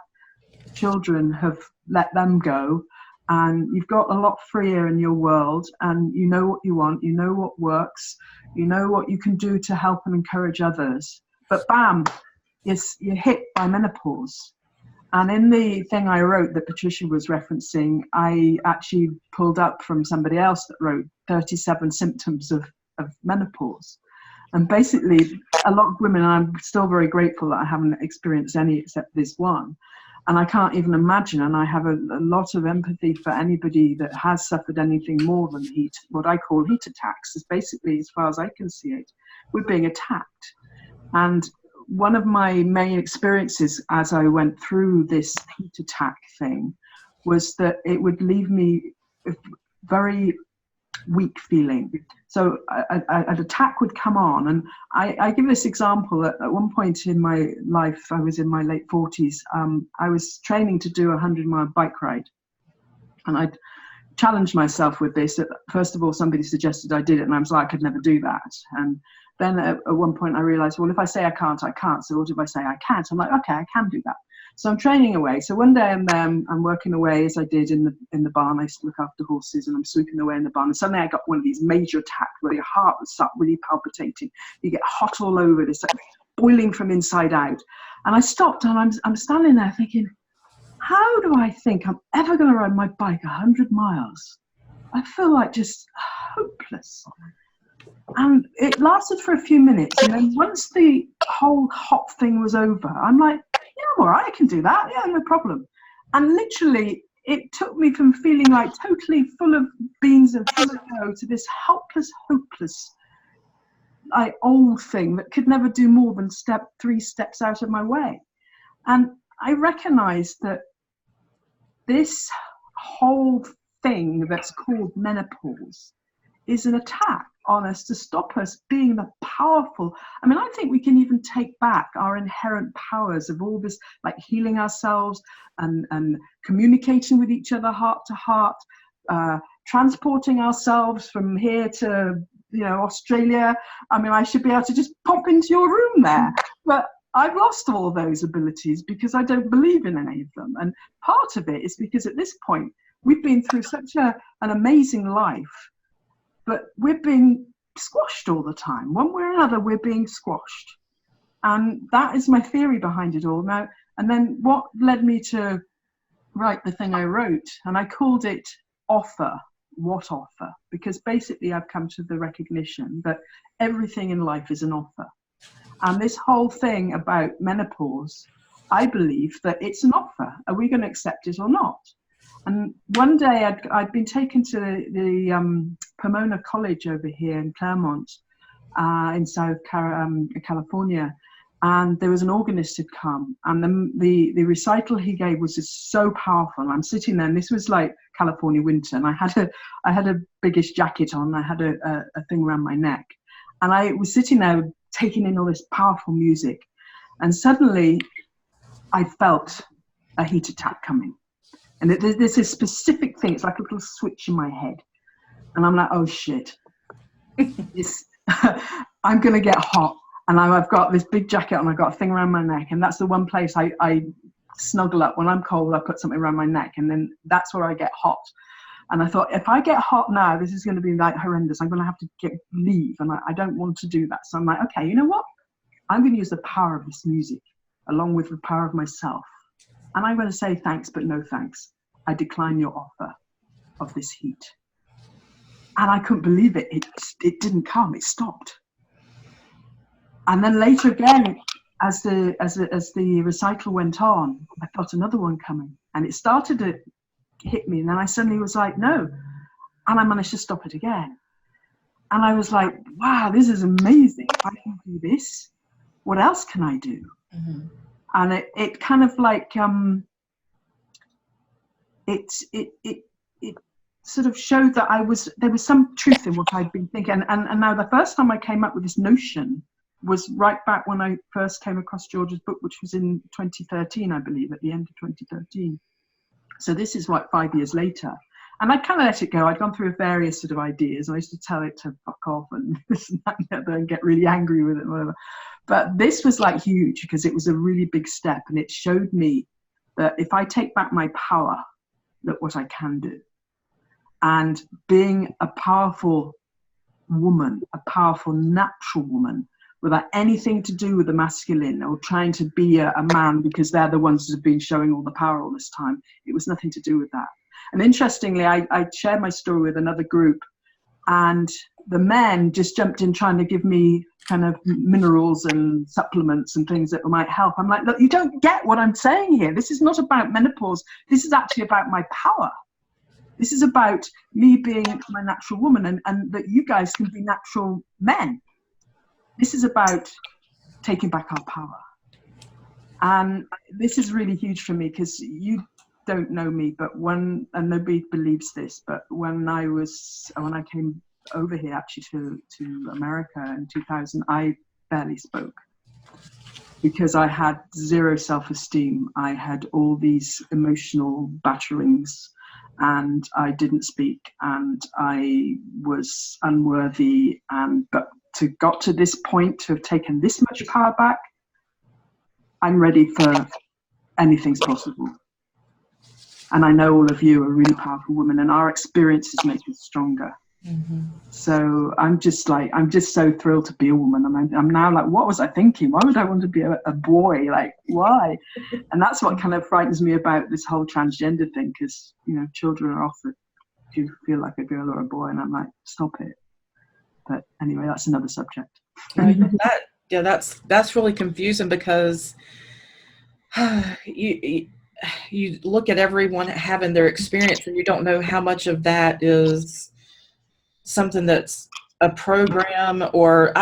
children have let them go, and you've got a lot freer in your world, and you know what you want, you know what works, you know what you can do to help and encourage others. But bam, you're hit by menopause. And in the thing I wrote that Patricia was referencing, I actually pulled up from somebody else that wrote 37 symptoms of menopause. And basically, a lot of women, I'm still very grateful that I haven't experienced any except this one. And I can't even imagine, and I have a lot of empathy for anybody that has suffered anything more than heat, what I call heat attacks, is basically, as far as I can see it, we're being attacked. And one of my main experiences as I went through this heat attack thing was that it would leave me very weak feeling. So an attack would come on, and I give this example. At one point in my life, I was in my late 40s, I was training to do a 100-mile bike ride, and I challenged myself with this. First of all, somebody suggested I did it, and I was like, I could never do that. And then at one point I realized, well, if I say I can't, I can't. So what if I say I can't? I'm like, okay, I can do that. So I'm training away. So one day I'm working away, as I did in the barn. I used to look after horses, and I'm sweeping away in the barn. And suddenly I got one of these major attacks where your heart would start really palpitating. You get hot all over, this like boiling from inside out. And I stopped, and I'm standing there thinking, how do I think I'm ever going to ride my bike 100 miles? I feel like just hopeless. And it lasted for a few minutes. And then once the whole hot thing was over, I'm like, yeah, I'm all right, I can do that. Yeah, no problem. And literally, it took me from feeling like totally full of beans and full of dough to this helpless, hopeless, like old thing that could never do more than three steps out of my way. And I recognized that this whole thing that's called menopause is an attack on us to stop us being the powerful. I mean, I think we can even take back our inherent powers of all this, like healing ourselves and communicating with each other heart to heart, transporting ourselves from here to, Australia. I mean, I should be able to just pop into your room there. But I've lost all those abilities because I don't believe in any of them. And part of it is because at this point, we've been through such an amazing life, but we're being squashed all the time. One way or another, we're being squashed. And that is my theory behind it all. Now, and then what led me to write the thing I wrote, and I called it Offer, What Offer? Because basically I've come to the recognition that everything in life is an offer. And this whole thing about menopause, I believe that it's an offer. Are we going to accept it or not? And one day I'd been taken to the Pomona College over here in Claremont, in South California, and there was an organist who'd come, and the recital he gave was just so powerful. I'm sitting there, and this was like California winter, and I had a biggish jacket on, I had a thing around my neck, and I was sitting there taking in all this powerful music, and suddenly I felt a heat attack coming. And there's this specific thing, it's like a little switch in my head. And I'm like, oh shit, I'm going to get hot. And I've got this big jacket on, I've got a thing around my neck. And that's the one place I snuggle up. When I'm cold, I put something around my neck. And then that's where I get hot. And I thought, if I get hot now, this is going to be like horrendous. I'm going to have to leave. And I don't want to do that. So I'm like, okay, you know what? I'm going to use the power of this music along with the power of myself. And I'm going to say thanks, but no thanks. I decline your offer of this heat. And I couldn't believe it. It didn't come. It stopped. And then later again, as the recital went on, I felt another one coming. And it started to hit me. And then I suddenly was like, no. And I managed to stop it again. And I was like, wow, this is amazing. If I can do this, what else can I do? Mm-hmm. And it kind of like, it sort of showed that there was some truth in what I'd been thinking. And now the first time I came up with this notion was right back when I first came across George's book, which was in 2013, I believe, at the end of 2013. So this is 5 years later. And I kind of let it go. I'd gone through various sort of ideas. I used to tell it to fuck off and this and that and the other and get really angry with it and whatever. But this was like huge because it was a really big step. And it showed me that if I take back my power, look what I can do. And being a powerful woman, a powerful natural woman, without anything to do with the masculine or trying to be a man because they're the ones that have been showing all the power all this time. It was nothing to do with that. And interestingly, I shared my story with another group, and the men just jumped in trying to give me kind of minerals and supplements and things that might help. I'm like, look, you don't get what I'm saying here. This is not about menopause. This is actually about my power. This is about me being my natural woman and that you guys can be natural men. This is about taking back our power. And this is really huge for me because you don't know me, but and nobody believes this, but when I came over here actually to America in 2000, I barely spoke because I had zero self-esteem. I had all these emotional batterings and I didn't speak and I was unworthy. But got to this point to have taken this much power back, I'm ready for anything's possible. And I know all of you are really powerful women and our experiences make us stronger. Mm-hmm. So I'm just so thrilled to be a woman. I'm now like, what was I thinking? Why would I want to be a boy? Like, why? And that's what kind of frightens me about this whole transgender thing, because, children are offered, do you feel like a girl or a boy? And I'm like, stop it. But anyway, that's another subject. That's really confusing, because you look at everyone having their experience, and you don't know how much of that is something that's a program, or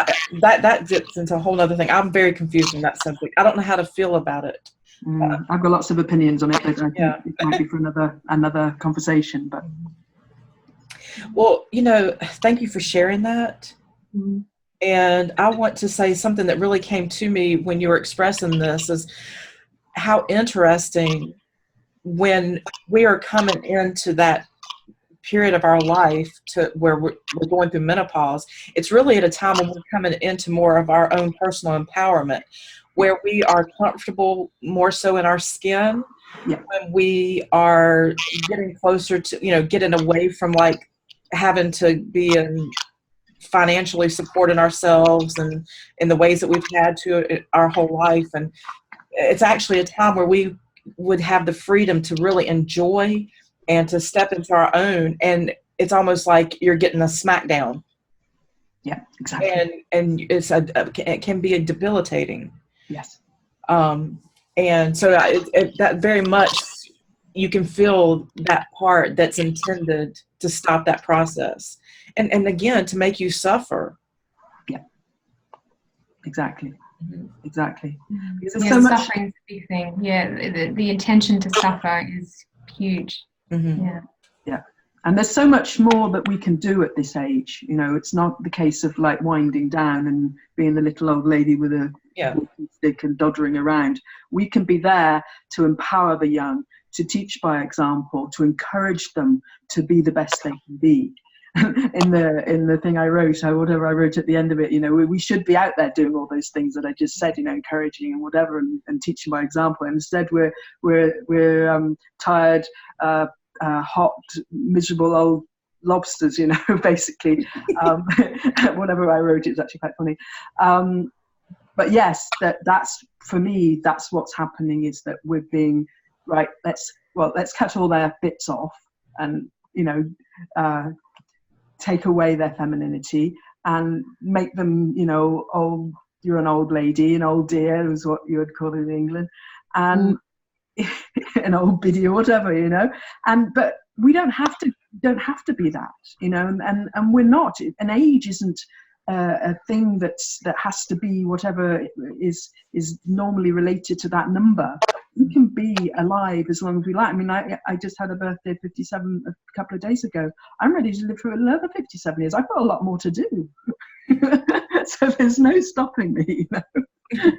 that gets into a whole other thing. I'm very confused in that subject. I don't know how to feel about it. I've got lots of opinions on it, but I think it might be for another conversation. But well, thank you for sharing that. And I want to say something that really came to me when you were expressing this, is how interesting when we are coming into that period of our life to where we're going through menopause. It's really at a time when we're coming into more of our own personal empowerment, where we are comfortable more so in our skin, when we are getting closer to, getting away from like having to be financially supporting ourselves and in the ways that we've had to our whole life. And it's actually a time where we would have the freedom to really enjoy and to step into our own. And it's almost like you're getting a smackdown. Yeah, exactly. And it can be debilitating. Yes. And so that very much, you can feel that part that's intended to stop that process. And again, to make you suffer. Yeah. Exactly. Exactly. Because there's so much suffering's a big thing. Yeah, the intention to suffer is huge. Yeah. And there's so much more that we can do at this age. It's not the case of like winding down and being the little old lady with a walking stick and doddering around. We can be there to empower the young, to teach by example, to encourage them to be the best they can be. in the thing I wrote, whatever I wrote at the end of it, we should be out there doing all those things that I just said, encouraging and whatever, and teaching by example. And instead, we're tired, hot, miserable old lobsters, basically. Whatever I wrote, it's actually quite funny. But yes, that's for me. That's what's happening, is that we're being right. Let's cut all their bits off, and take away their femininity and make them, old. You're an old lady, an old dear is what you would call it in England, and an old biddy or whatever, but we don't have to be that, and we're not. An age isn't a thing that has to be whatever is normally related to that number. We can be alive as long as we like. I mean, I just had a birthday of 57 a couple of days ago. I'm ready to live for another 57 years. I've got a lot more to do. So there's no stopping me, I'm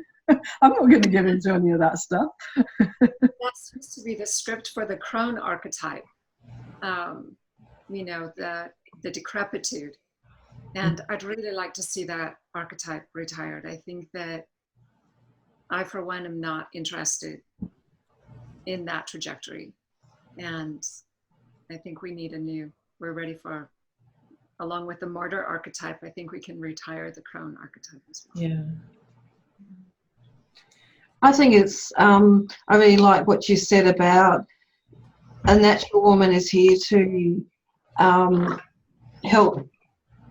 not going to give into any of that stuff. That seems to be the script for the crone archetype, the decrepitude. And I'd really like to see that archetype retired. I think that I, for one, am not interested in that trajectory. And I think we need we're ready for, along with the martyr archetype, I think we can retire the crone archetype as well. Yeah. I think it's, I really like what you said about a natural woman is here to help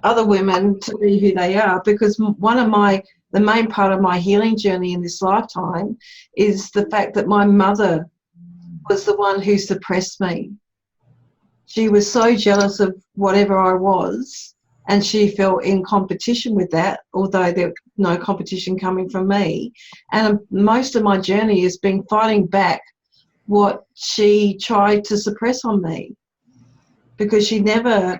other women to be who they are, because the main part of my healing journey in this lifetime is the fact that my mother was the one who suppressed me. She was so jealous of whatever I was, and she felt in competition with that, although there was no competition coming from me. And most of my journey has been fighting back what she tried to suppress on me, because she never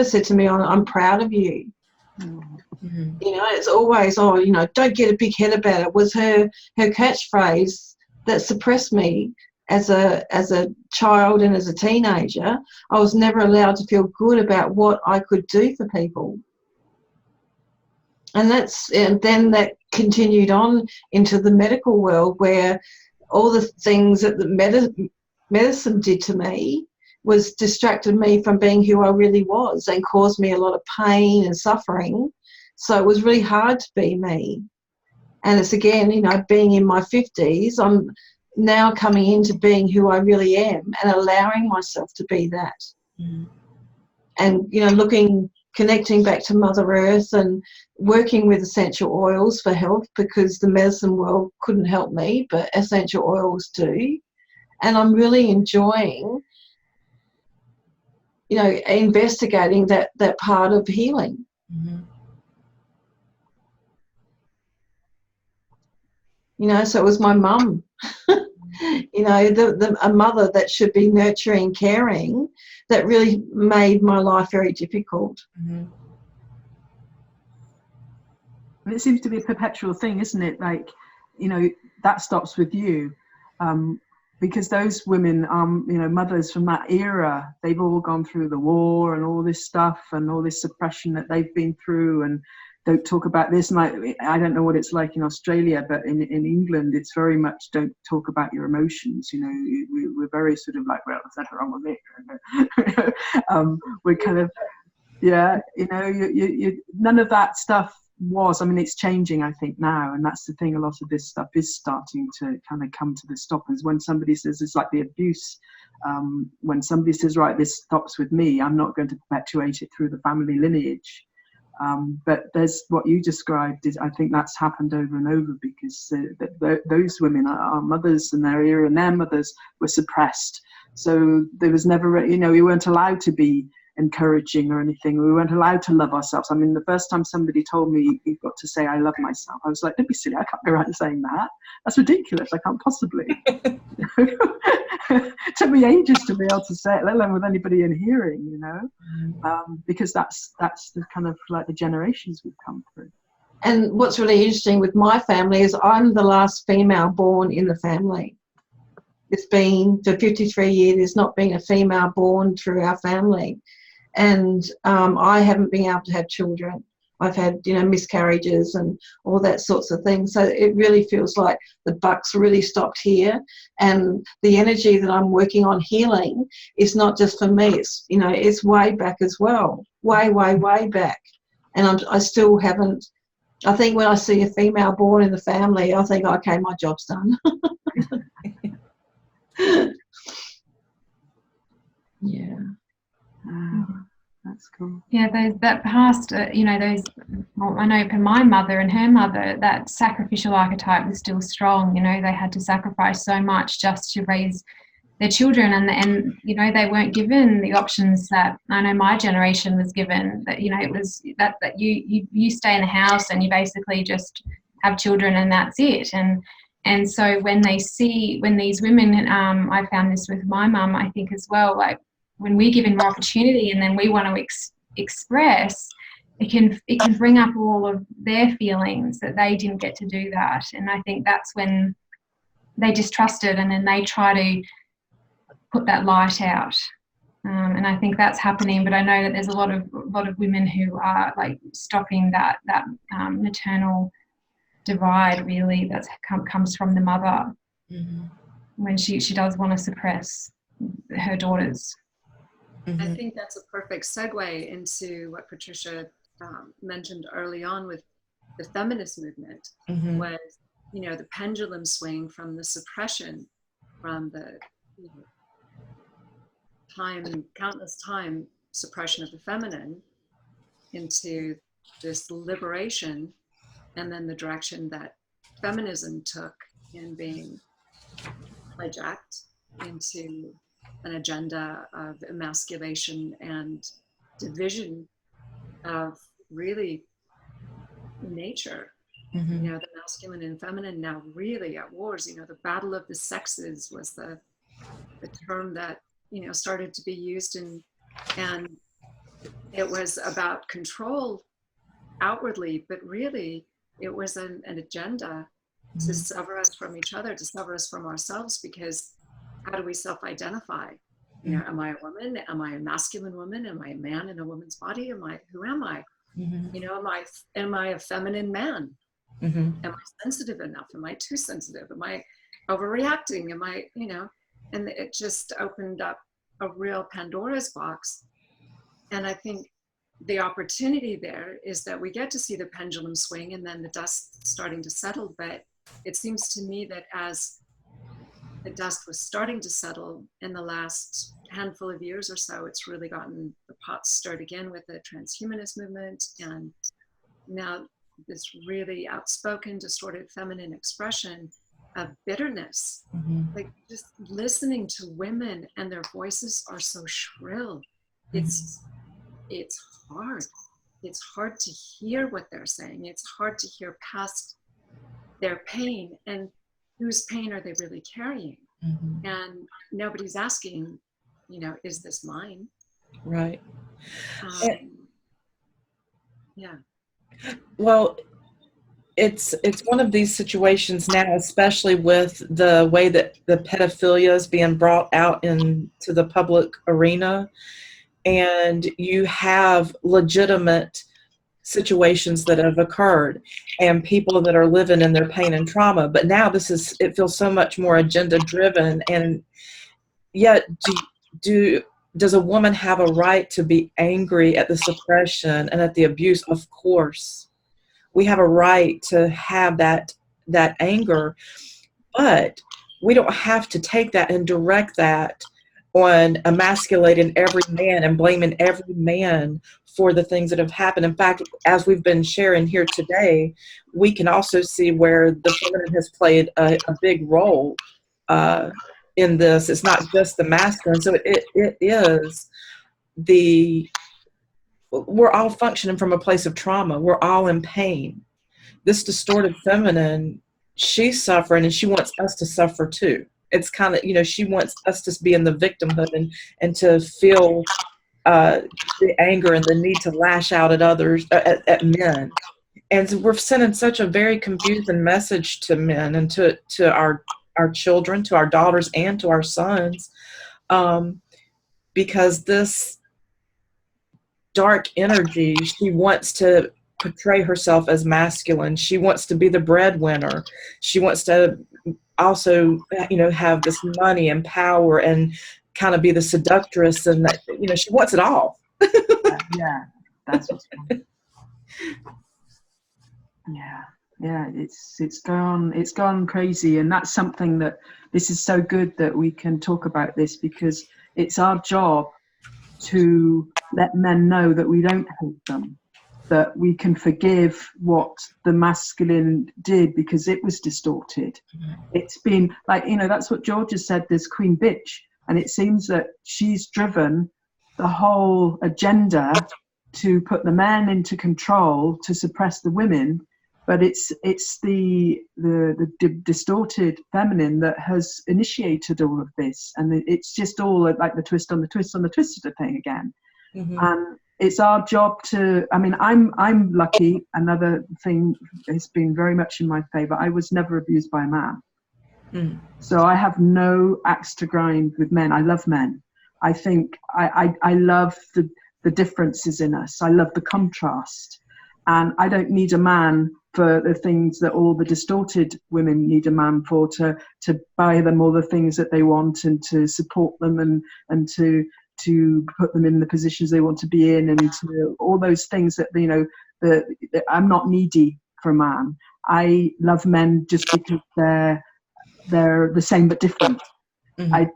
said to me, I'm proud of you. Mm-hmm. It's always, don't get a big head about it, was her catchphrase that suppressed me as a child and as a teenager. I was never allowed to feel good about what I could do for people. And then that continued on into the medical world, where all the things that the medicine did to me was distracted me from being who I really was and caused me a lot of pain and suffering. So it was really hard to be me. And it's again, being in my 50s, I'm now coming into being who I really am and allowing myself to be that. Mm. And, looking connecting back to Mother Earth and working with essential oils for health, because the medicine world couldn't help me, but essential oils do. And I'm really enjoying, you know, investigating that part of healing. Mm-hmm. You know, so it was my mum, you know, a mother that should be nurturing, caring, that really made my life very difficult. Mm-hmm. And it seems to be a perpetual thing, isn't it? Like, you know, that stops with you. Because those women, you know, mothers from that era, they've all gone through the war and all this stuff and all this suppression that they've been through, and don't talk about this. And I don't know what it's like in Australia, but in England, it's very much don't talk about your emotions. You know, we're very sort of like, well, there's nothing wrong with it. We're kind of, yeah, you know, you none of that stuff was. I mean, it's changing, I think, now, and that's the thing. A lot of this stuff is starting to kind of come to the stop. Is when somebody says, it's like the abuse. When somebody says, right, this stops with me, I'm not going to perpetuate it through the family lineage. But there's what you described. Is I think that's happened over and over, because those women, our mothers and their era and their mothers, were suppressed. So there was never, you know, we weren't allowed to be encouraging or anything. We weren't allowed to love ourselves. I mean, the first time somebody told me you've got to say I love myself, I was like, don't be silly, I can't go around saying that. That's ridiculous. I can't possibly. It took me ages to be able to say it, let alone with anybody in hearing, you know, because that's the kind of like the generations we've come through. And what's really interesting with my family is I'm the last female born in the family. It's been, for 53 years, there's not been a female born through our family. And I haven't been able to have children. I've had, you know, miscarriages and all that sorts of things. So it really feels like the buck's really stopped here. And the energy that I'm working on healing is not just for me. It's, you know, it's way back as well. Way, way, way back. And I still haven't. I think when I see a female born in the family, I think, okay, my job's done. Yeah. That's cool. Yeah, that past, you know, those, well, I know for my mother and her mother, that sacrificial archetype was still strong. You know, they had to sacrifice so much just to raise their children, and you know, they weren't given the options that I know my generation was given. That, you know, it was that you stay in the house and you basically just have children and that's it. And so when these women, I found this with my mum, I think as well, like, when we're given more opportunity and then we want to express, it can bring up all of their feelings that they didn't get to do that. And I think that's when they distrust it, and then they try to put that light out. And I think that's happening. But I know that there's a lot of women who are like stopping that maternal divide, really, that comes from the mother, when she does want to suppress her daughters. I think that's a perfect segue into what Patricia mentioned early on with the feminist movement, was, you know, the pendulum swing from the suppression, from the, you know, countless time suppression of the feminine, into this liberation, and then the direction that feminism took in being hijacked into an agenda of emasculation and division of really nature. You know, the masculine and feminine now really at wars. You know, the battle of the sexes was the term that, you know, started to be used, and it was about control outwardly, but really it was an agenda to sever us from each other, to sever us from ourselves, because how do we self-identify? You know, am I a woman? Am I a masculine woman? Am I a man in a woman's body? Who am I? You know, am I a feminine man? Am I sensitive enough? Am I too sensitive? Am I overreacting? Am I, you know, and it just opened up a real Pandora's box. And I think the opportunity there is that we get to see the pendulum swing and then the dust starting to settle. But it seems to me that as the dust was starting to settle in the last handful of years or so, it's really gotten the pot's stirred again with the transhumanist movement, and now this really outspoken, distorted feminine expression of bitterness. Like just listening to women, and their voices are so shrill. It's hard. It's hard to hear what they're saying. It's hard to hear past their pain, and whose pain are they really carrying? And nobody's asking, you know, is this mine? Right. Yeah. Well, it's one of these situations now, especially with the way that the pedophilia is being brought out into the public arena, and you have legitimate situations that have occurred and people that are living in their pain and trauma. But now it feels so much more agenda driven. And yet does a woman have a right to be angry at the suppression and at the abuse? Of course. We have a right to have that anger, but we don't have to take that and direct that on emasculating every man and blaming every man for the things that have happened. In fact, as we've been sharing here today, we can also see where the feminine has played a big role in this. It's not just the masculine. So it is we're all functioning from a place of trauma. We're all in pain. This distorted feminine, she's suffering, and she wants us to suffer too. It's kind of, you know, she wants us to be in the victimhood and to feel the anger and the need to lash out at others, at men. And we're sending such a very confusing message to men and to our children, to our daughters, and to our sons, because this dark energy, she wants to portray herself as masculine. She wants to be the breadwinner. She wants to also, you know, have this money and power and kind of be the seductress, and that, you know, she wants it all. Yeah, that's what's going on. Yeah, it's gone crazy, and that's something that this is so good that we can talk about this, because it's our job to let men know that we don't hate them, that we can forgive what the masculine did because it was distorted. It's been like, you know, that's what George has said, this queen bitch, and it seems that she's driven the whole agenda to put the men into control, to suppress the women. But it's the distorted feminine that has initiated all of this, and it's just all like the twist on the twist on the twist sort of thing again. And it's our job to, I mean, I'm lucky. Another thing has been very much in my favor. I was never abused by a man. So I have no axe to grind with men. I love men. I think I love the differences in us. I love the contrast. And I don't need a man for the things that all the distorted women need a man for, to buy them all the things that they want, and to support them, and to put them in the positions they want to be in, and to all those things that, you know, I'm not needy for a man. I love men just because they're the same but different. I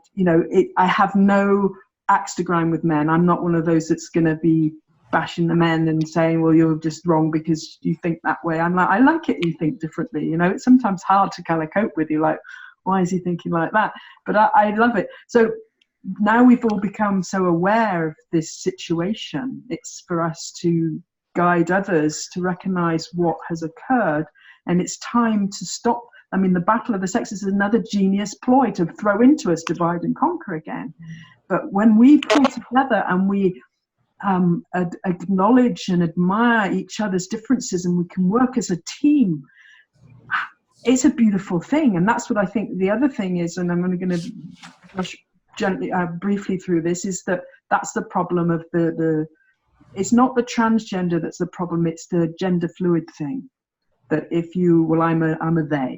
have no axe to grind with men. I'm not one of those that's going to be bashing the men and saying, well, you're just wrong because you think that way. I'm like, I like it you think differently. You know, it's sometimes hard to kind of cope with. You like, why is he thinking like that? But I love it. So now we've all become so aware of this situation. It's for us to guide others to recognize what has occurred, and it's time to stop. I mean, the battle of the sexes is another genius ploy to throw into us divide and conquer again. But when we pull together and we acknowledge and admire each other's differences, and we can work as a team, it's a beautiful thing. And that's what I think the other thing is, and I'm going to brush gently, briefly through this, is that's the problem of it's not the transgender that's the problem, it's the gender fluid thing. That if you, well, I'm a they.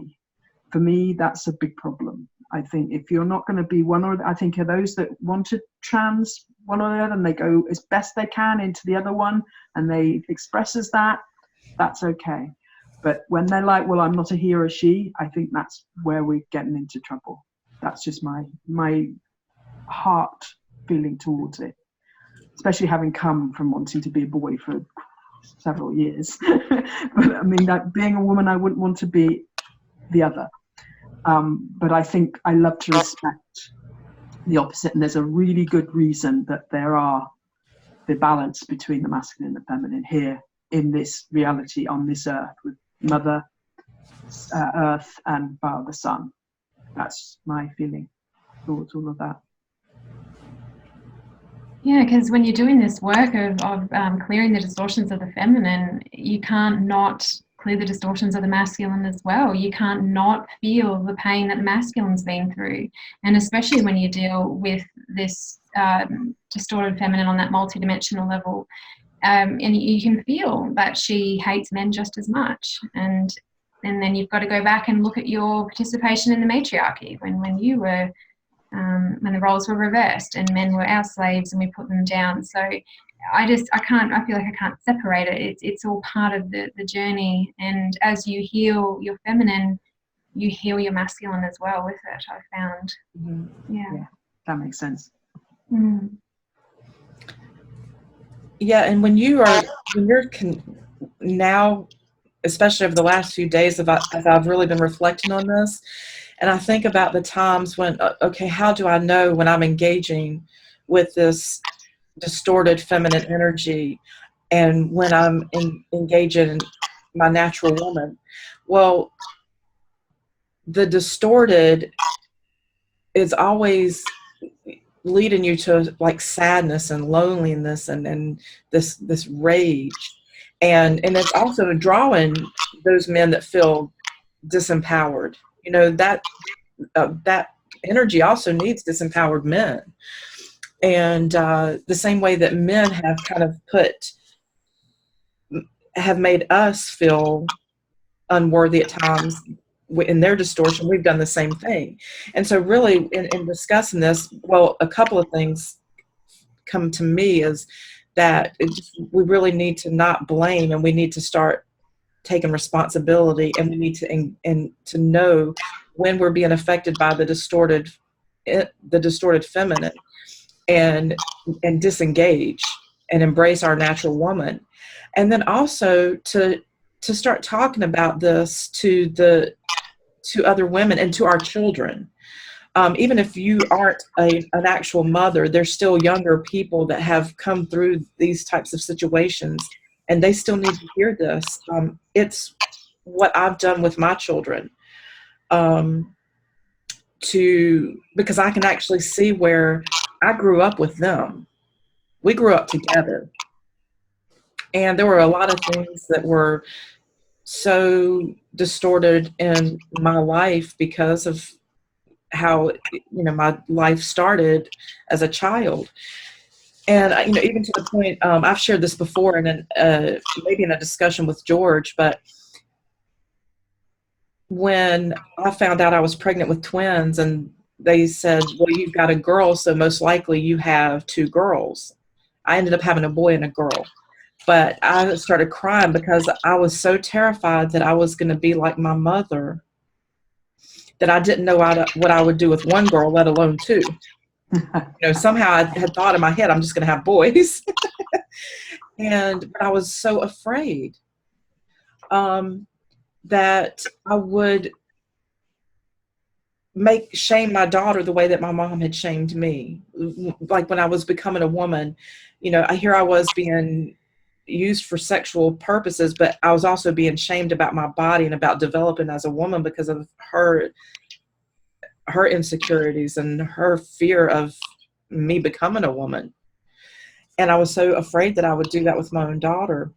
For me, that's a big problem. I think if you're not going to be one, or I think are those that want to trans one or the other, and they go as best they can into the other one, and they express as that, that's okay. But when they're like, well, I'm not a he or a she, I think that's where we're getting into trouble. That's just my heart feeling towards it. especially having come from wanting to be a boy for several years. But I mean, that being a woman, I wouldn't want to be the other. But I think I love to respect the opposite, and there's a really good reason that there are the balance between the masculine and the feminine here in this reality on this earth, with Mother Earth and Father Sun. That's my feeling, thoughts, all of that. Yeah, because when you're doing this work of clearing the distortions of the feminine, you can't not clear the distortions of the masculine as well. You can't not feel the pain that the masculine's been through. And especially when you deal with this distorted feminine on that multidimensional level, and you can feel that she hates men just as much. And then you've got to go back and look at your participation in the matriarchy when you were when the roles were reversed and men were our slaves and we put them down. So I feel like I can't separate it. It's all part of the journey. And as you heal your feminine, you heal your masculine as well with it, I found. Mm-hmm. Yeah, that makes sense. Mm. Yeah, and when you're now, especially over the last few days, as I've really been reflecting on this, and I think about the times when, okay, how do I know when I'm engaging with this distorted feminine energy and when I'm engaging in my natural woman? Well, the distorted is always leading you to like sadness and loneliness and this rage. And it's also drawing those men that feel disempowered. You know, that energy also needs disempowered men. And the same way that men have kind of have made us feel unworthy at times in their distortion, we've done the same thing. And so really in discussing this, well, a couple of things come to me is that we really need to not blame, and we need to start taking responsibility, and we need to know when we're being affected by the distorted feminine, and disengage and embrace our natural woman. And then also to start talking about this to other women and to our children. Even if you aren't an actual mother, there's still younger people that have come through these types of situations, and they still need to hear this. It's what I've done with my children, because I can actually see where I grew up with them. We grew up together, and there were a lot of things that were so distorted in my life because of how my life started as a child. And even to the point, I've shared this before, and maybe in a discussion with George, but when I found out I was pregnant with twins, and they said, well, you've got a girl, so most likely you have two girls. I ended up having a boy and a girl. But I started crying because I was so terrified that I was going to be like my mother, that I didn't know what I would do with one girl, let alone two. Somehow I had thought in my head, I'm just going to have boys. But I was so afraid that I would shame my daughter the way that my mom had shamed me. Like when I was becoming a woman, here I was being used for sexual purposes, but I was also being shamed about my body and about developing as a woman because of her insecurities and her fear of me becoming a woman. And I was so afraid that I would do that with my own daughter.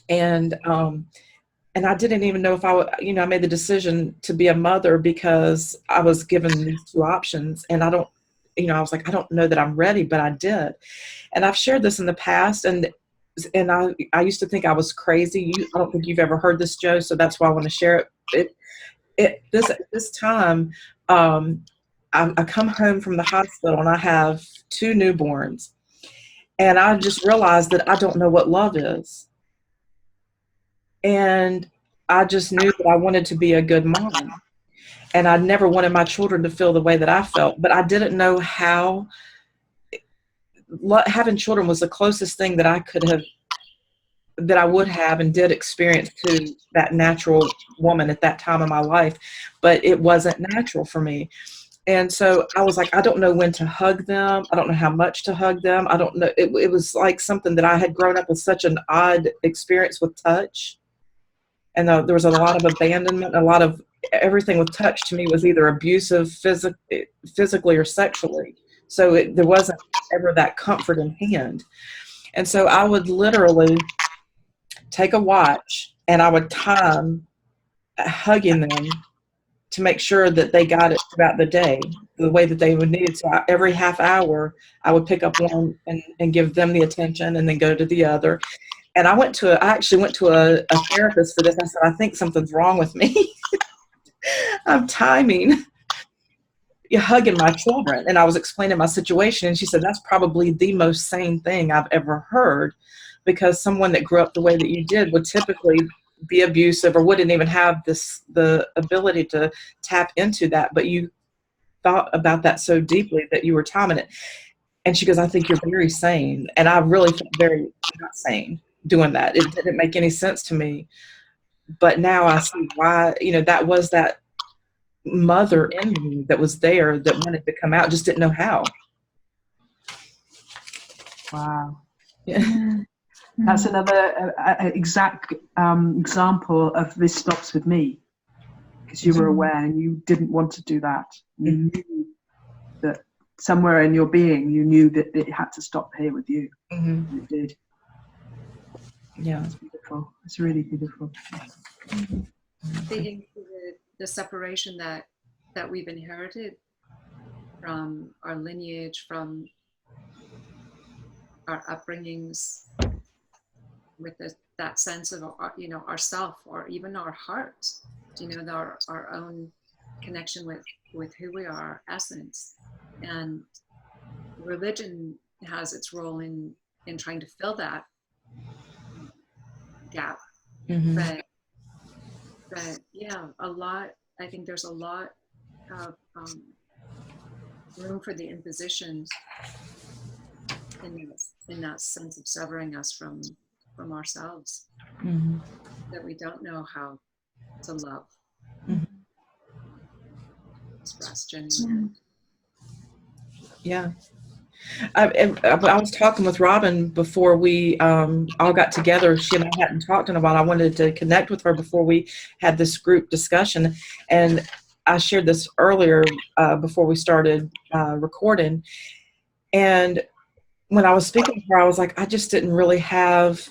And I didn't even know if I would, I made the decision to be a mother because I was given these two options. And I was like, I don't know that I'm ready, but I did. And I've shared this in the past, and I used to think I was crazy. I don't think you've ever heard this, Joe, so that's why I want to share it. This time, I come home from the hospital and I have two newborns, and I just realized that I don't know what love is. And I just knew that I wanted to be a good mom, and I never wanted my children to feel the way that I felt, but I didn't know how having children was the closest thing that I would have and did experience to that natural woman at that time in my life, but it wasn't natural for me. And so I was like, I don't know when to hug them. I don't know how much to hug them. I don't know. It was like something that I had grown up with such an odd experience with touch. And there was a lot of abandonment, a lot of everything with touch to me was either abusive physically or sexually. So there wasn't ever that comfort in hand. And so I would literally take a watch and I would time hugging them to make sure that they got it throughout the day, the way that they would need it. So every half hour, I would pick up one and give them the attention and then go to the other. And I actually went to a therapist for this. I said, I think something's wrong with me. I'm timing, you're hugging my children. And I was explaining my situation. And she said, that's probably the most sane thing I've ever heard, because someone that grew up the way that you did would typically be abusive or wouldn't even have the ability to tap into that. But you thought about that so deeply that you were timing it. And she goes, I think you're very sane. And I really felt very not sane doing that. It didn't make any sense to me. But now I see why, that was that mother in me that was there that wanted to come out, just didn't know how. Wow. Yeah. That's another exact example of this stops with me, because you were aware and you didn't want to do that. You knew that somewhere in your being, you knew that it had to stop here with you. Mm-hmm. It did. Yeah. It's beautiful. It's really beautiful. Thinking through the separation that we've inherited from our lineage, from our upbringings, with that sense of ourself, or even our heart, our own connection with who we are, our essence. And religion has its role in trying to fill that gap. Mm-hmm. But yeah, I think there's a lot of room for the imposition in that sense of severing us from ourselves, Mm-hmm. that we don't know how to love, express genuinely. Yeah. I was talking with Robyn before we all got together. She and I hadn't talked in a while. I wanted to connect with her before we had this group discussion. And I shared this earlier before we started recording. And when I was speaking to her, I was like, I just didn't really have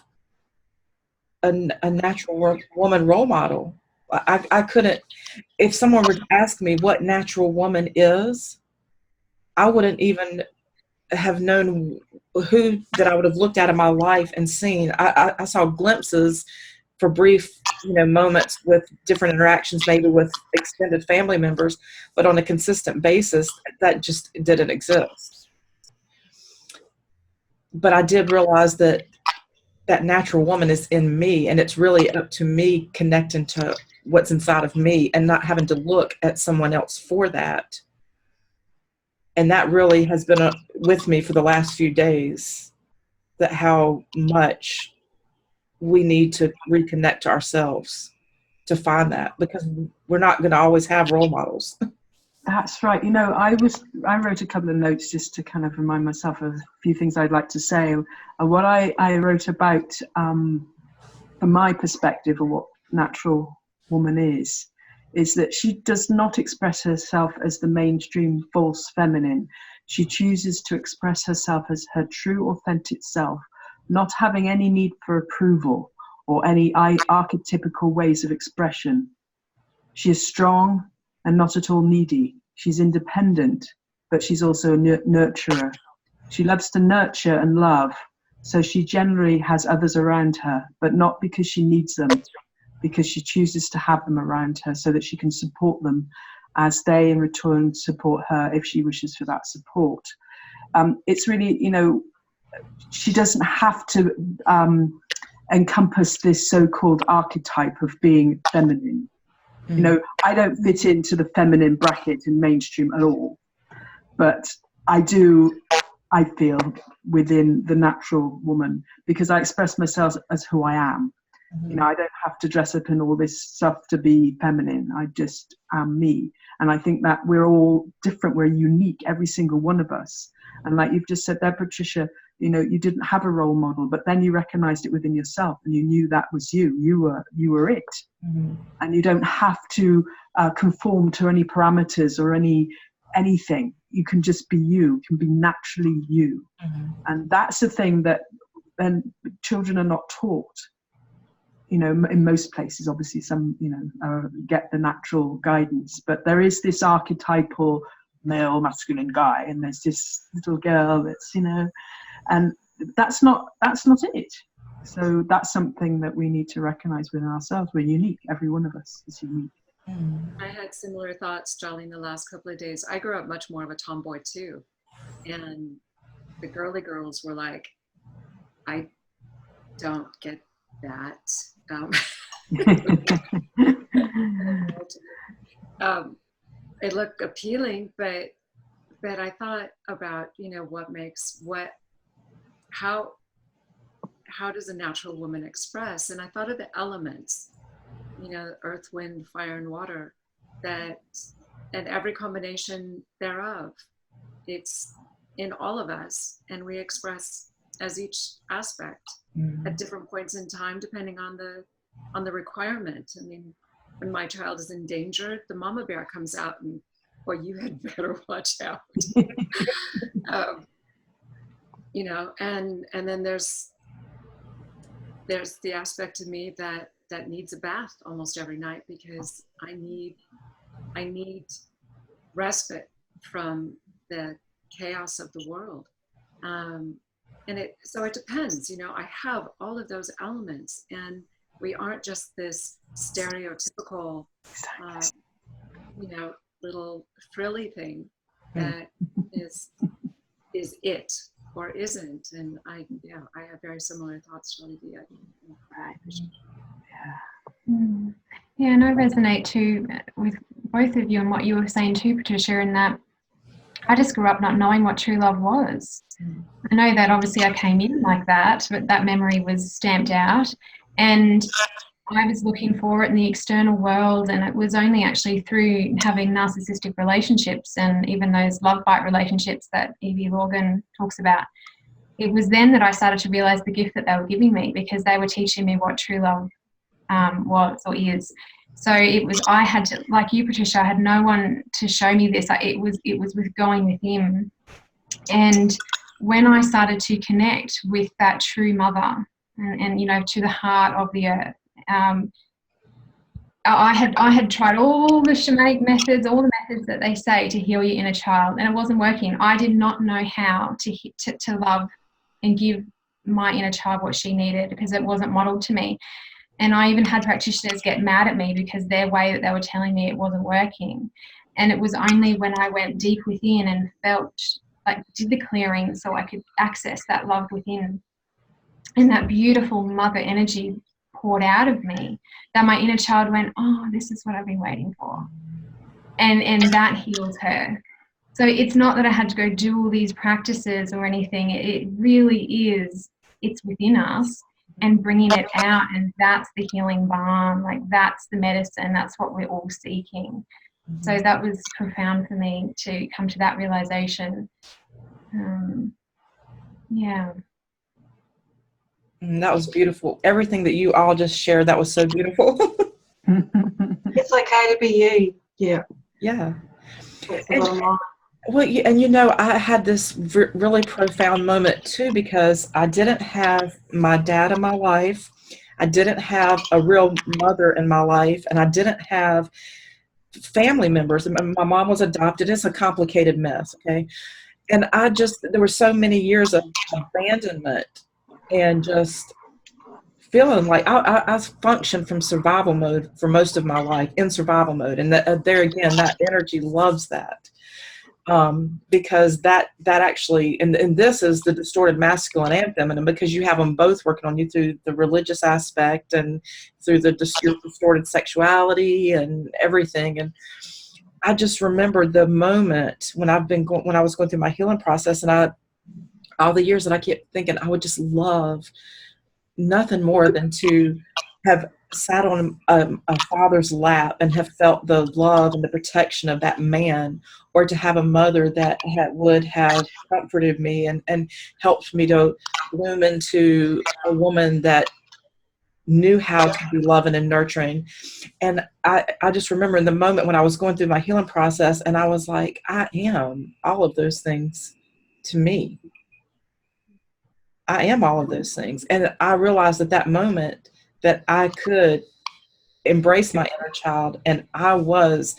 a natural woman role model. I couldn't, if someone were to ask me what natural woman is, I wouldn't even have known who that I would have looked at in my life and seen. I saw glimpses for brief, moments with different interactions, maybe with extended family members, but on a consistent basis, that just didn't exist. But I did realize that natural woman is in me, and it's really up to me connecting to what's inside of me and not having to look at someone else for that. And that really has been with me for the last few days, that how much we need to reconnect to ourselves to find that, because we're not going to always have role models. That's right. I wrote a couple of notes just to kind of remind myself of a few things I'd like to say. And what I wrote about, from my perspective of what natural woman is that she does not express herself as the mainstream false feminine. She chooses to express herself as her true, authentic self, not having any need for approval or any archetypical ways of expression. She is strong and not at all needy. She's independent, but she's also a nurturer. She loves to nurture and love, so she generally has others around her, but not because she needs them, because she chooses to have them around her so that she can support them as they in return support her if she wishes for that support. It's really, she doesn't have to encompass this so-called archetype of being feminine. I don't fit into the feminine bracket in mainstream at all, but I do I feel, within the natural woman, because I express myself as who I am. You know, I don't have to dress up in all this stuff to be feminine. I just am me. And I think that we're all different. We're unique, every single one of us. And like you've just said there, Patricia, you know, you didn't have a role model, but then you recognized it within yourself and you knew that was you. You were it. And you don't have to conform to any parameters or anything. You can just be you. You can be naturally you. And that's the thing that then children are not taught. You know, in most places, obviously some, you know, get the natural guidance, but there is this archetypal male masculine guy, and there's this little girl that's, you know, and that's not it. So that's something that we need to recognize within ourselves. We're unique. Every one of us is unique. I had similar thoughts, Jolene, the last couple of days. I grew up much more of a tomboy too, and the girly girls were like, I don't get that. It looked appealing, but I thought about, you know, how does a natural woman express? And I thought of the elements, you know, earth, wind, fire, and water, and every combination thereof. It's in all of us, and we express as each aspect at different points in time, depending on the requirement. I mean, when my child is endangered, the mama bear comes out and, well, you had better watch out. You know, and then there's the aspect of me that needs a bath almost every night, because I need respite from the chaos of the world. So it depends, you know, I have all of those elements, and we aren't just this stereotypical, you know, little frilly thing that is it or isn't. And I have very similar thoughts, Shelley. Yeah, and I resonate too with both of you and what you were saying too, Patricia, in that I just grew up not knowing what true love was. I know that obviously I came in like that, but that memory was stamped out, and I was looking for it in the external world, and it was only actually through having narcissistic relationships, and even those love bite relationships that Evie Morgan talks about. It was then that I started to realize the gift that they were giving me, because they were teaching me what true love was or is. So I had to, like you, Patricia, I had no one to show me this. It was with going within. And when I started to connect with that true mother and you know, to the heart of the earth, I had tried all the shamanic methods, all the methods that they say to heal your inner child, and it wasn't working. I did not know how to love and give my inner child what she needed, because it wasn't modeled to me. And I even had practitioners get mad at me because their way that they were telling me it wasn't working. And it was only when I went deep within and felt, like, did the clearing so I could access that love within, and that beautiful mother energy poured out of me, that my inner child went, oh, this is what I've been waiting for. And that healed her. So it's not that I had to go do all these practices or anything. It really is, it's within us, and bringing it out, and that's the healing balm, like that's the medicine, that's what we're all seeking. So that was profound for me to come to that realization. Yeah. That was beautiful. Everything that you all just shared, that was so beautiful. It's okay to be you. Yeah. Well, and you know, I had this really profound moment too, because I didn't have my dad in my life. I didn't have a real mother in my life, and I didn't have family members. My mom was adopted. It's a complicated mess, okay? And there were so many years of abandonment and just feeling like I functioned from survival mode for most of my life, in survival mode. And there again, that energy loves that. Because that actually, and this is the distorted masculine and feminine, because you have them both working on you through the religious aspect and through the distorted sexuality and everything. And I just remember the moment when I was going through my healing process, and all the years that I kept thinking I would just love nothing more than to have sat on a father's lap and have felt the love and the protection of that man, or to have a mother that would have comforted me and helped me to bloom into a woman that knew how to be loving and nurturing. And I just remember in the moment when I was going through my healing process, and I was like, I am all of those things to me. I am all of those things. And I realized at that moment that I could embrace my inner child, and I was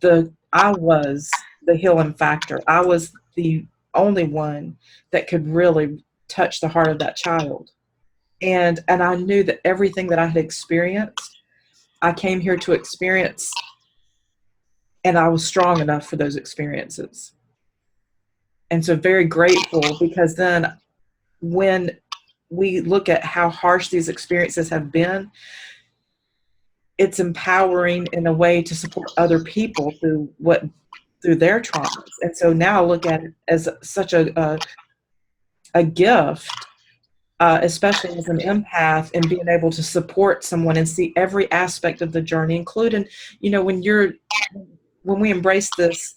the healing factor. I was the only one that could really touch the heart of that child. And I knew that everything that I had experienced, I came here to experience, and I was strong enough for those experiences. And so very grateful, because then when we look at how harsh these experiences have been, it's empowering in a way to support other people through their traumas. And so now I look at it as such a gift, especially as an empath, and being able to support someone and see every aspect of the journey, including, when we embrace this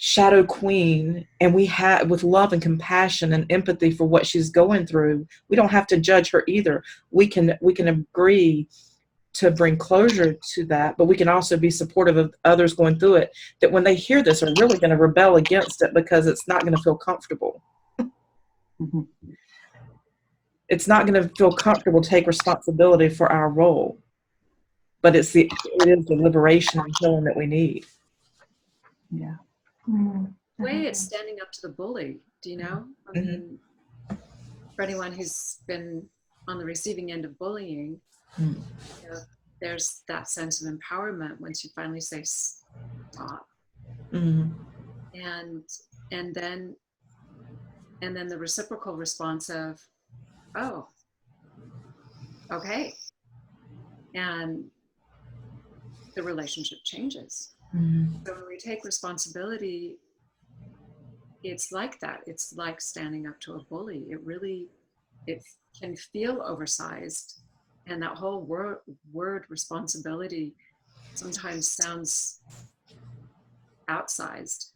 shadow queen, and we have, with love and compassion and empathy for what she's going through, we don't have to judge her either. We can agree to bring closure to that, but we can also be supportive of others going through it, that when they hear this are really going to rebel against it, because it's not going to feel comfortable. Mm-hmm. It's not going to feel comfortable to take responsibility for our role, but it is the liberation and healing that we need. Yeah. Mm-hmm. The way it's standing up to the bully, do you know? I mean, for anyone who's been on the receiving end of bullying, there's that sense of empowerment once you finally say stop. And then the reciprocal response of, oh, okay, and the relationship changes. So when we take responsibility, it's like that. It's like standing up to a bully. It can feel oversized, and that whole word responsibility sometimes sounds outsized.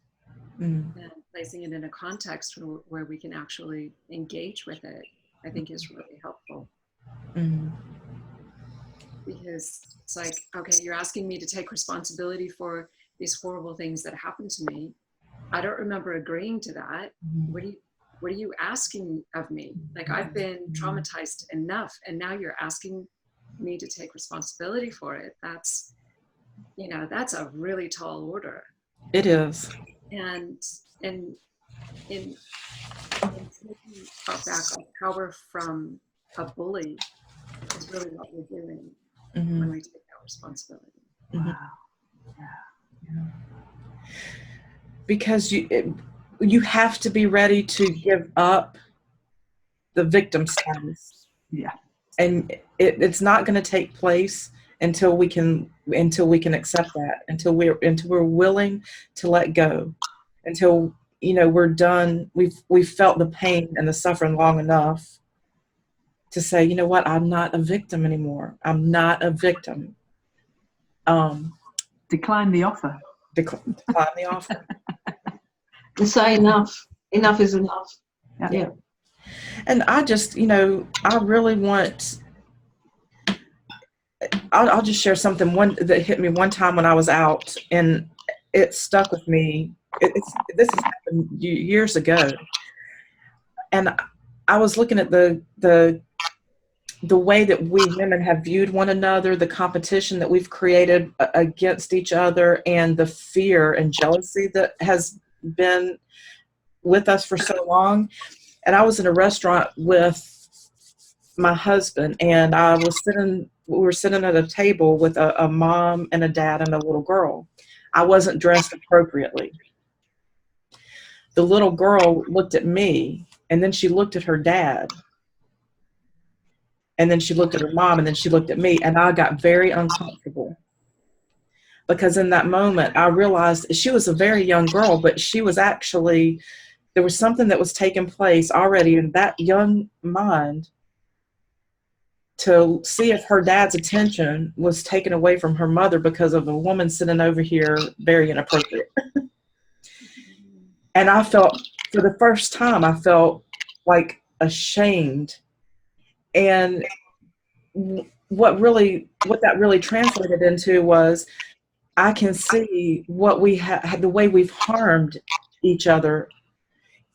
And placing it in a context where we can actually engage with it, I think, is really helpful. Because it's like, okay, you're asking me to take responsibility for these horrible things that happened to me. I don't remember agreeing to that. What are you asking of me? Like, I've been traumatized enough, and now you're asking me to take responsibility for it. That's a really tall order. It is. And in taking back power from a bully is really what we're doing when we take that responsibility. Wow. Yeah. Because you have to be ready to give up the victim status. Yeah. And it's not going to take place until we can accept that, until we're willing to let go, until we're done. We've felt the pain and the suffering long enough to say, you know what, I'm not a victim anymore. I'm not a victim. Decline the offer. Decline the offer. To say enough. Enough is enough. Yeah. And I just, I really want. I'll just share something that hit me one time when I was out, and it stuck with me. This has happened years ago, and I was looking at the way that we women have viewed one another, the competition that we've created against each other, and the fear and jealousy that has been with us for so long. And I was in a restaurant with my husband, and we were sitting at a table with a mom and a dad and a little girl. I wasn't dressed appropriately. The little girl looked at me, and then she looked at her dad, and then she looked at her mom, and then she looked at me, and I got very uncomfortable. Because in that moment, I realized she was a very young girl, but she was actually there was something that was taking place already in that young mind to see if her dad's attention was taken away from her mother because of a woman sitting over here very inappropriate. And I felt, for the first time, I felt like ashamed. And what that really translated into was, I can see what we have, the way we've harmed each other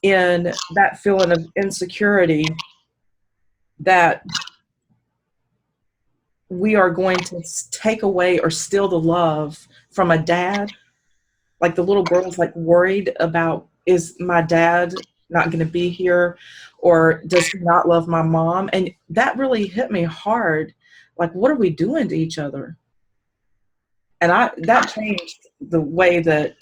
in that feeling of insecurity, that we are going to take away or steal the love from a dad. Like the little girl's like worried about, is my dad not going to be here, or does he not love my mom? And that really hit me hard. Like, what are we doing to each other? And that changed the way that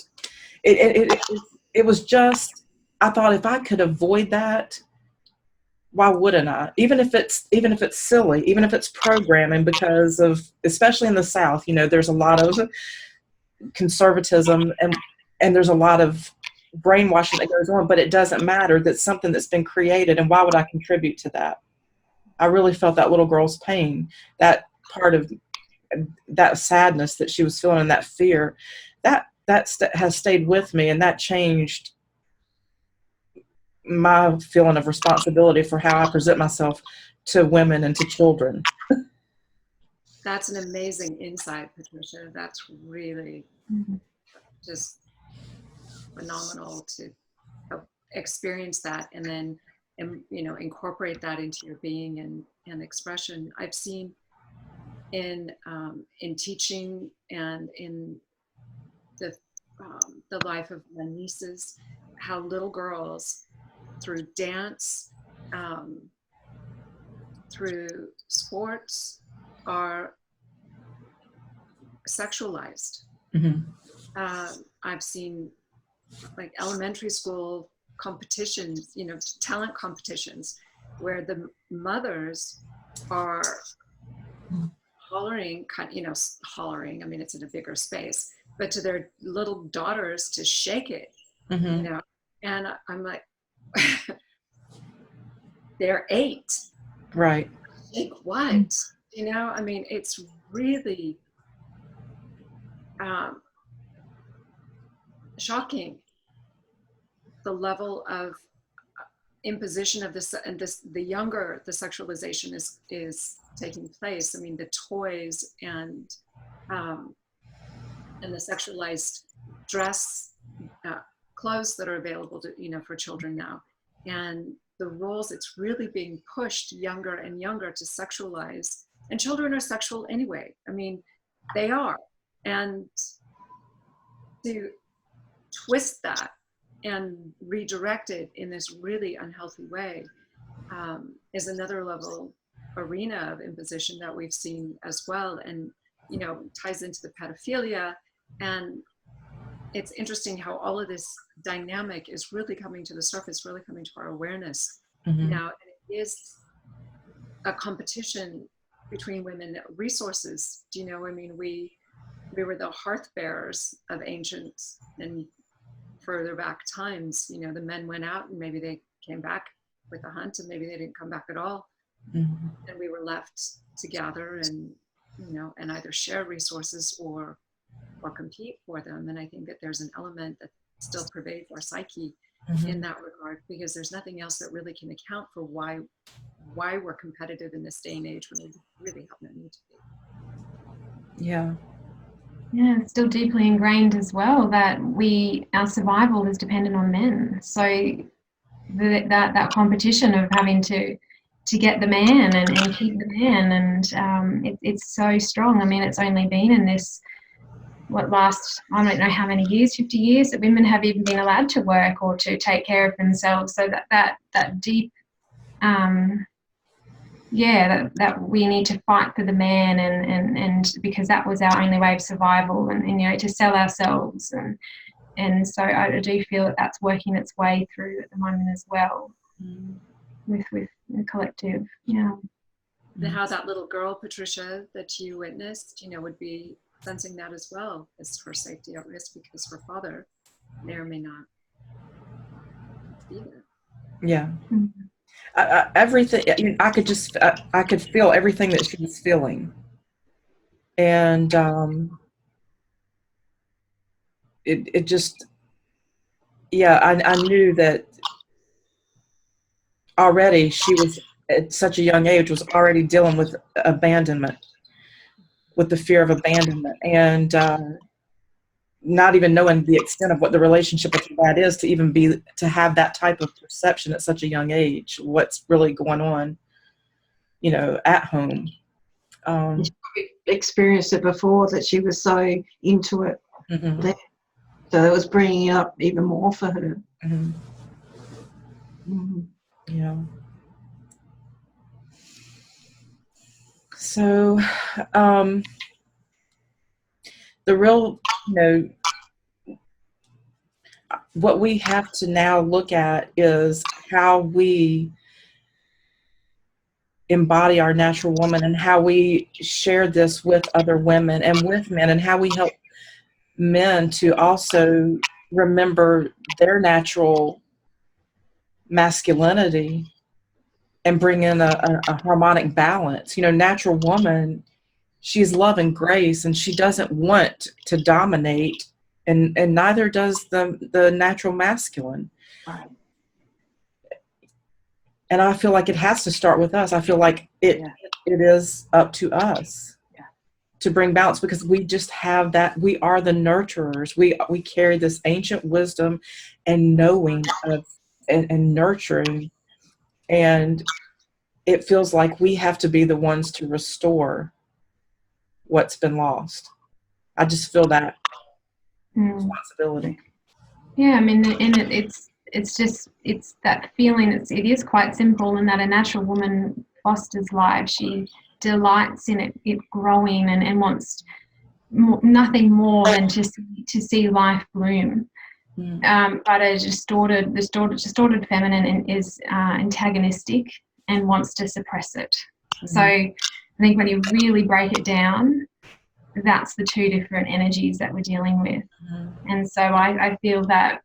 it was just, I thought, if I could avoid that, why wouldn't I? Even if it's silly, even if it's programming, because of, especially in the South, you know, there's a lot of conservatism and there's a lot of brainwashing that goes on, but it doesn't matter. That's something that's been created, and why would I contribute to that? I really felt that little girl's pain, that part of that sadness that she was feeling, and that fear, that has stayed with me, and that changed my feeling of responsibility for how I present myself to women and to children. That's an amazing insight, Patricia. That's really just phenomenal to experience that, and then, you know, incorporate that into your being and expression. I've seen in teaching and in the life of my nieces, how little girls, through dance, through sports, are sexualized. I've seen like elementary school competitions, you know, talent competitions, where the mothers are hollering, you know, hollering, I mean, it's in a bigger space, but to their little daughters to shake it, you know, and I'm like, they're 8. Right. Like what? You know, I mean, it's really shocking, the level of imposition of this, and the younger the sexualization is taking place. I mean, the toys and the sexualized dress, clothes that are available to, you know, for children now, and the roles, it's really being pushed younger and younger to sexualize. And children are sexual anyway. I mean, they are. And to twist that and redirect it in this really unhealthy way is another level arena of imposition that we've seen as well. And, you know, ties into the pedophilia. And it's interesting how all of this dynamic is really coming to the surface, really coming to our awareness now. And it is a competition between women, resources. Do you know, I mean, we were the hearth bearers of ancient and further back times. You know, the men went out and maybe they came back with a hunt, and maybe they didn't come back at all. And we were left to gather and, you know, and either share resources or compete for them. And I think that there's an element that still pervades our psyche in that regard, because there's nothing else that really can account for why we're competitive in this day and age when we really have no need to be. Yeah, it's still deeply ingrained as well that our survival is dependent on men. So that competition of having to get the man and keep the man, and it's so strong. I mean, it's only been in this last, I don't know how many years, 50 years, that women have even been allowed to work or to take care of themselves. So that deep, that we need to fight for the man, and because that was our only way of survival, and you know, to sell ourselves, and so I do feel that that's working its way through at the moment as well, with the collective. How that little girl, Patricia, that you witnessed, you know, would be sensing that as well, as her safety at risk because her father may or may not. be there. Yeah. Mm-hmm. Everything. I mean, I could feel everything that she was feeling, and it just, yeah. I knew that already. She was at such a young age was already dealing with abandonment, with the fear of abandonment, and not even knowing the extent of what the relationship with that is, to have that type of perception at such a young age, what's really going on, at home. She probably experienced it before, that she was so into it. Mm-hmm. There. So it was bringing it up even more for her. Mm-hmm. Mm-hmm. Yeah. So, the real, what we have to now look at is how we embody our natural woman, and how we share this with other women and with men, and how we help men to also remember their natural masculinity and bring in a harmonic balance. Natural woman, she's love and grace, and she doesn't want to dominate, and neither does the natural masculine. Right. And I feel like it has to start with us. I feel like it is up to us to bring balance, because we just have that. We are the nurturers. We carry this ancient wisdom and knowing of and nurturing, and it feels like we have to be the ones to restore what's been lost. I just feel that responsibility. Yeah, I mean, and it's that feeling. It is quite simple, in that a natural woman fosters life. She delights in it growing, and wants nothing more than to see life bloom. But a distorted feminine is antagonistic and wants to suppress it. So I think when you really break it down, that's the two different energies that we're dealing with. And so I feel that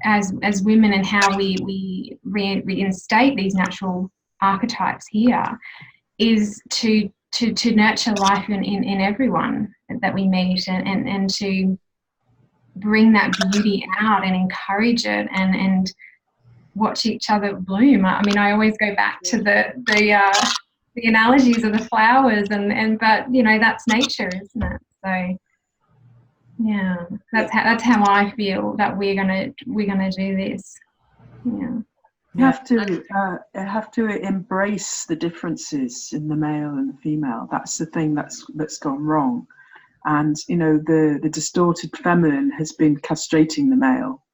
as women, and how we reinstate these natural archetypes here, is to nurture life in everyone that we meet, and to bring that beauty out and encourage it, and watch each other bloom. I mean, I always go back to the analogies of the flowers, but that's nature, isn't it? So yeah, that's how I feel that we're gonna do this. Yeah. You have to embrace the differences in the male and the female. That's the thing that's gone wrong. And the distorted feminine has been castrating the male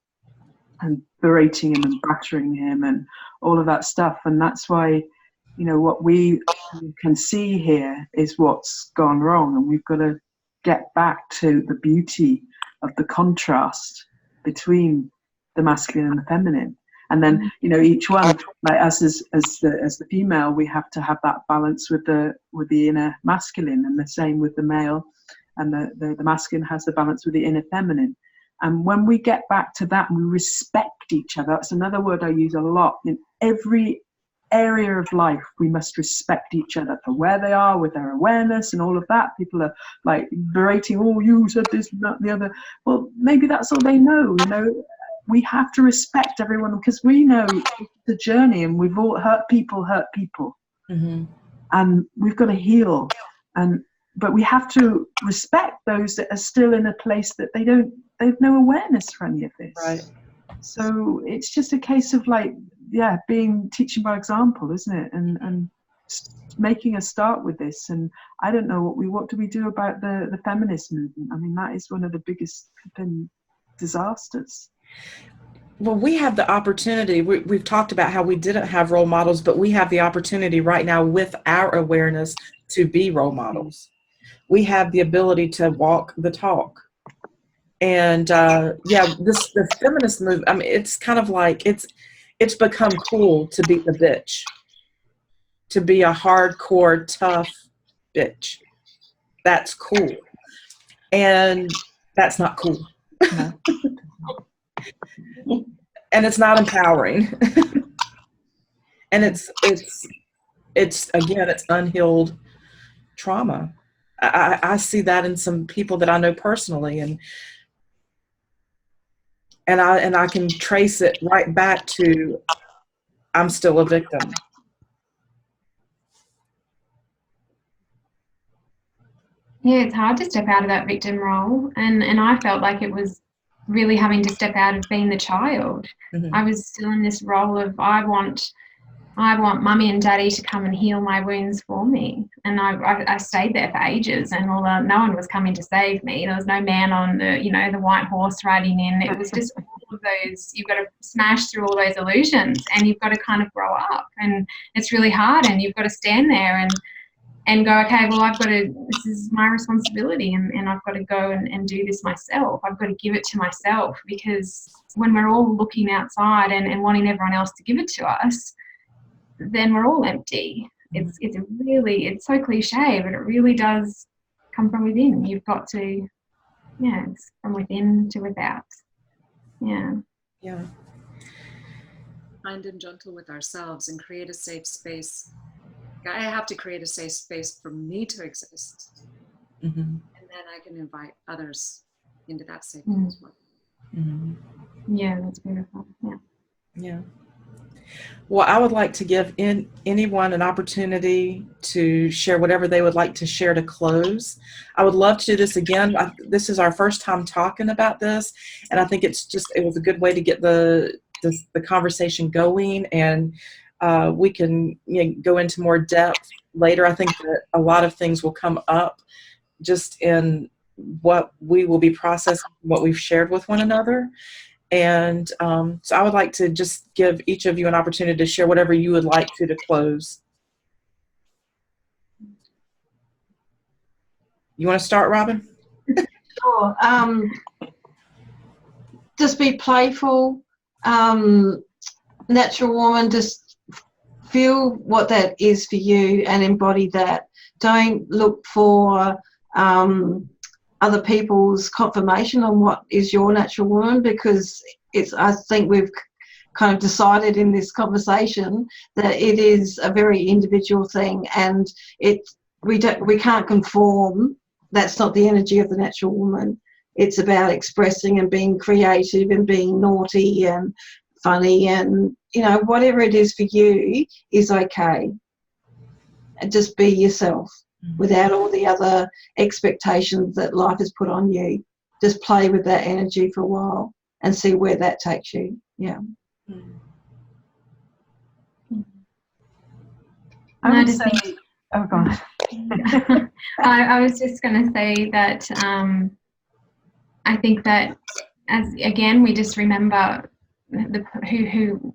and berating him and battering him and all of that stuff. And that's why what we can see here is what's gone wrong, and we've got to get back to the beauty of the contrast between the masculine and the feminine. And then each one, like us as the female, we have to have that balance with the inner masculine, and the same with the male, and the masculine has the balance with the inner feminine. And when we get back to that, and we respect each other, that's another word I use a lot. In every area of life, we must respect each other for where they are with their awareness and all of that. People are like berating, oh, you said this and that and the other. Well, maybe that's all they know. We have to respect everyone, because we know the journey, and we've all hurt people. Mm-hmm. And we've got to heal. But we have to respect those that are still in a place that they've no awareness for any of this. Right. So it's just a case of teaching by example, isn't it? And making a start with this. And I don't know what do we do about the feminist movement? I mean, that is one of the biggest disasters. Well, we have the opportunity. We've talked about how we didn't have role models, but we have the opportunity right now with our awareness to be role models. We have the ability to walk the talk. And the feminist movement, I mean, it's kind of like it's become cool to be the bitch, to be a hardcore, tough bitch. That's cool. And that's not cool. and it's not empowering. And it's again, it's unhealed trauma. I see that in some people that I know personally, and I can trace it right back to I'm still a victim. Yeah, it's hard to step out of that victim role, and I felt like it was really having to step out of being the child. Mm-hmm. I was still in this role of I want mummy and daddy to come and heal my wounds for me, and I stayed there for ages, and although no one was coming to save me, there was no man on the the white horse riding in. It was just all of those. You've got to smash through all those illusions, and you've got to kind of grow up, and it's really hard, and you've got to stand there and go, okay, well, this is my responsibility, and I've got to go and do this myself. I've got to give it to myself, because when we're all looking outside and wanting everyone else to give it to us, then we're all empty. It's so cliche, but it really does come from within. You've got to, it's from within to without. Yeah. Yeah. Kind and gentle with ourselves and create a safe space. I have to create a safe space for me to exist. Mm-hmm. And then I can invite others into that safety as well. Mm-hmm. Yeah, that's beautiful. Yeah. Yeah. Well, I would like to give anyone an opportunity to share whatever they would like to share to close. I would love to do this again. This is our first time talking about this, and I think it was a good way to get the conversation going, and we can go into more depth later. I think that a lot of things will come up just in what we will be processing, what we've shared with one another. And so I would like to just give each of you an opportunity to share whatever you would like to close. You want to start, Robyn? Sure. Just be playful. Natural woman, just feel what that is for you and embody that. Don't look for other people's confirmation on what is your natural woman, because I think we've kind of decided in this conversation that it is a very individual thing, and we can't conform. That's not the energy of the natural woman. It's about expressing and being creative and being naughty and funny, and whatever it is for you is okay. And just be yourself without all the other expectations that life has put on you. Just play with that energy for a while and see where that takes you. Yeah. I would say, oh, go on. I was just going to say that I think that again we just remember who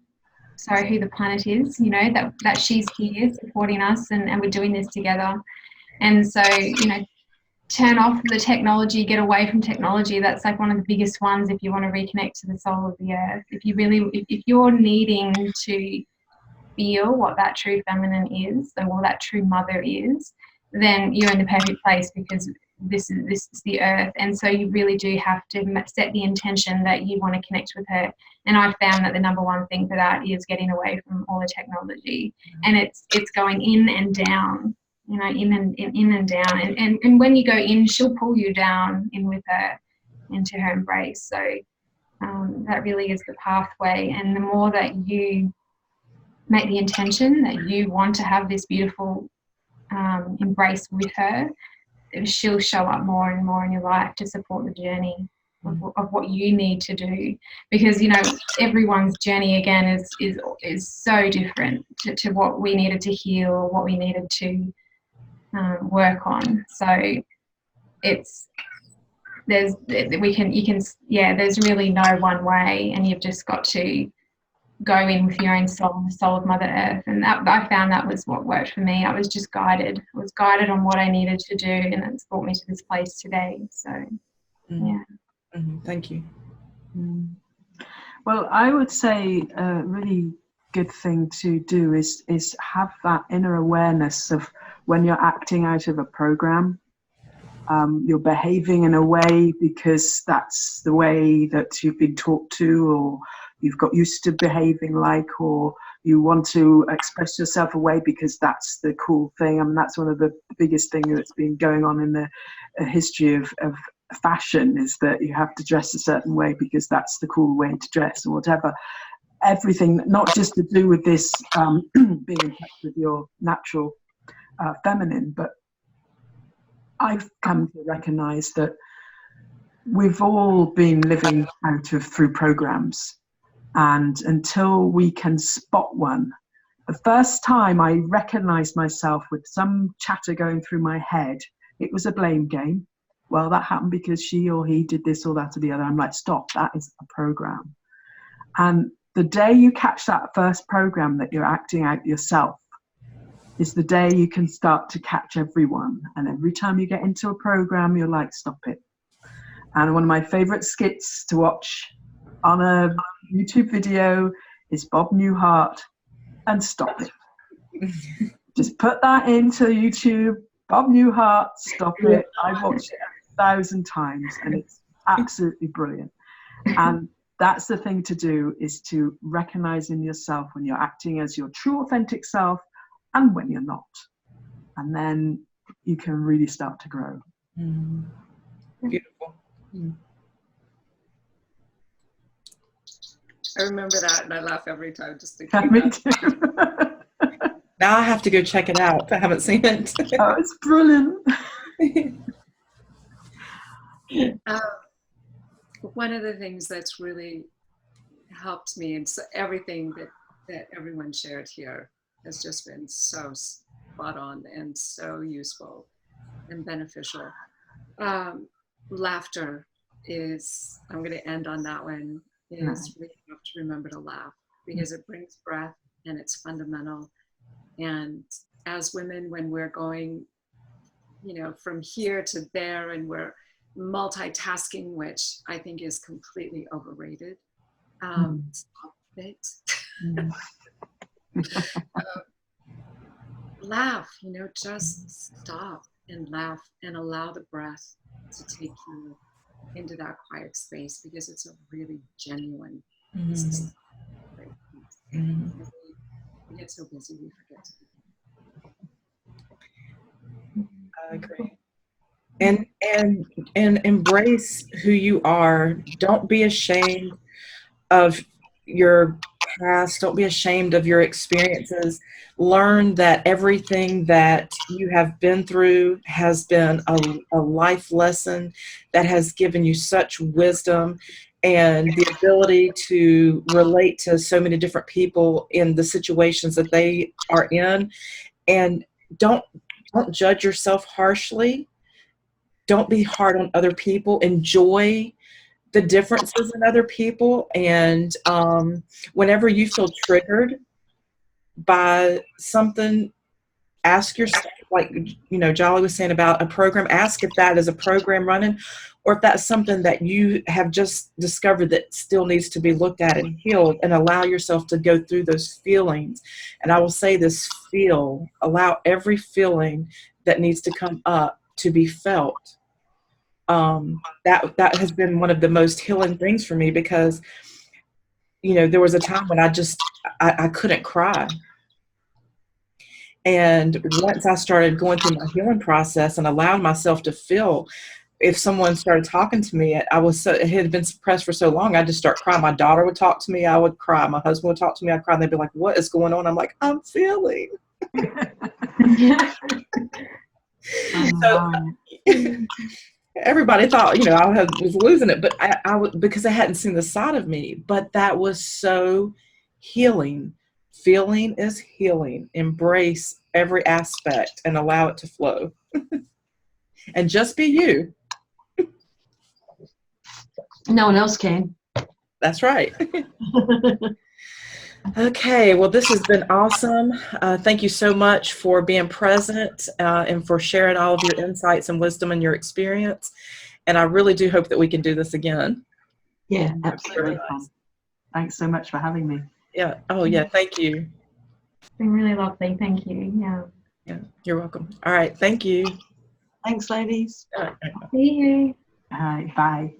the planet is, that she's here supporting us, and we're doing this together. And so, turn off the technology, get away from technology. That's like one of the biggest ones if you want to reconnect to the soul of the earth. If you're needing to feel what that true feminine is, or what that true mother is, then you're in the perfect place, because this is the earth. And so you really do have to set the intention that you want to connect with her. And I found that the number one thing for that is getting away from all the technology, and it's going in and down, in and down. And when you go in, she'll pull you down in with her, into her embrace. So that really is the pathway. And the more that you make the intention that you want to have this beautiful embrace with her, she'll show up more and more in your life to support the journey of what you need to do. Because everyone's journey again is so different to what we needed to heal, or what we needed to work on. So there's really no one way, and you've just got to go in with your own soul, the soul of Mother Earth. And that, I found that was what worked for me. I was just guided. I was guided on what I needed to do, and it's brought me to this place today. So, yeah. Mm-hmm. Thank you. Well, I would say a really good thing to do is have that inner awareness of when you're acting out of a program. You're behaving in a way because that's the way that you've been taught to, or you've got used to behaving like, or you want to express yourself away because that's the cool thing. I mean, that's one of the biggest things that's been going on in the history of fashion, is that you have to dress a certain way because that's the cool way to dress, or whatever. Everything, not just to do with this being in touch with your natural feminine, but I've come to recognize that we've all been living through programs, and until we can spot one. The first time I recognized myself with some chatter going through my head, it was a blame game. Well, that happened because she or he did this or that or the other. I'm like, stop, that is a program. And the day you catch that first program that you're acting out yourself is the day you can start to catch everyone. And every time you get into a program, you're like, stop it. And one of my favorite skits to watch on a YouTube video is Bob Newhart and Stop It. Just put that into YouTube, Bob Newhart, Stop It. I've watched it 1,000 times and it's absolutely brilliant. And that's the thing to do, is to recognize in yourself when you're acting as your true authentic self and when you're not. And then you can really start to grow. Beautiful. I remember that and I laugh every time just thinking Me about it. too. Now I have to go check it out. I haven't seen it. Oh, it's brilliant. One of the things that's really helped me, and so everything that everyone shared here has just been so spot on and so useful and beneficial. Laughter is, I'm going to end on that one, is we have to remember to laugh because it brings breath and it's fundamental. And as women, when we're going, from here to there and we're multitasking, which I think is completely overrated. Stop it. Laugh, just stop and laugh and allow the breath to take you into that quiet space, because it's a really genuine piece. We get so busy we forget to do. I agree. And embrace who you are. Don't be ashamed of your past. Don't be ashamed of your experiences. Learn that everything that you have been through has been a life lesson that has given you such wisdom and the ability to relate to so many different people in the situations that they are in. And don't judge yourself harshly. Don't be hard on other people. Enjoy the differences in other people. And whenever you feel triggered by something, ask yourself, like, Jolly was saying about a program, ask if that is a program running, or if that's something that you have just discovered that still needs to be looked at and healed, and allow yourself to go through those feelings. And I will say this, allow every feeling that needs to come up to be felt. That has been one of the most healing things for me, because there was a time when I couldn't cry, and once I started going through my healing process and allowing myself to feel, if someone started talking to me, it had been suppressed for so long, I'd just start crying. My daughter would talk to me, I would cry. My husband would talk to me, I'd cry. And they'd be like, "What is going on?" I'm like, "I'm feeling." So everybody thought, I was losing it, but I because I hadn't seen the side of me. But that was so healing. Feeling is healing. Embrace every aspect and allow it to flow. And just be you. No one else can. That's right. Okay, well, this has been awesome. Thank you so much for being present and for sharing all of your insights and wisdom and your experience. And I really do hope that we can do this again. Yeah, absolutely. Thanks so much for having me. Yeah. Oh, yeah. Thank you. It's been really lovely. Thank you. Yeah. Yeah. You're welcome. All right. Thank you. Thanks, ladies. All right. See you. All right. Bye.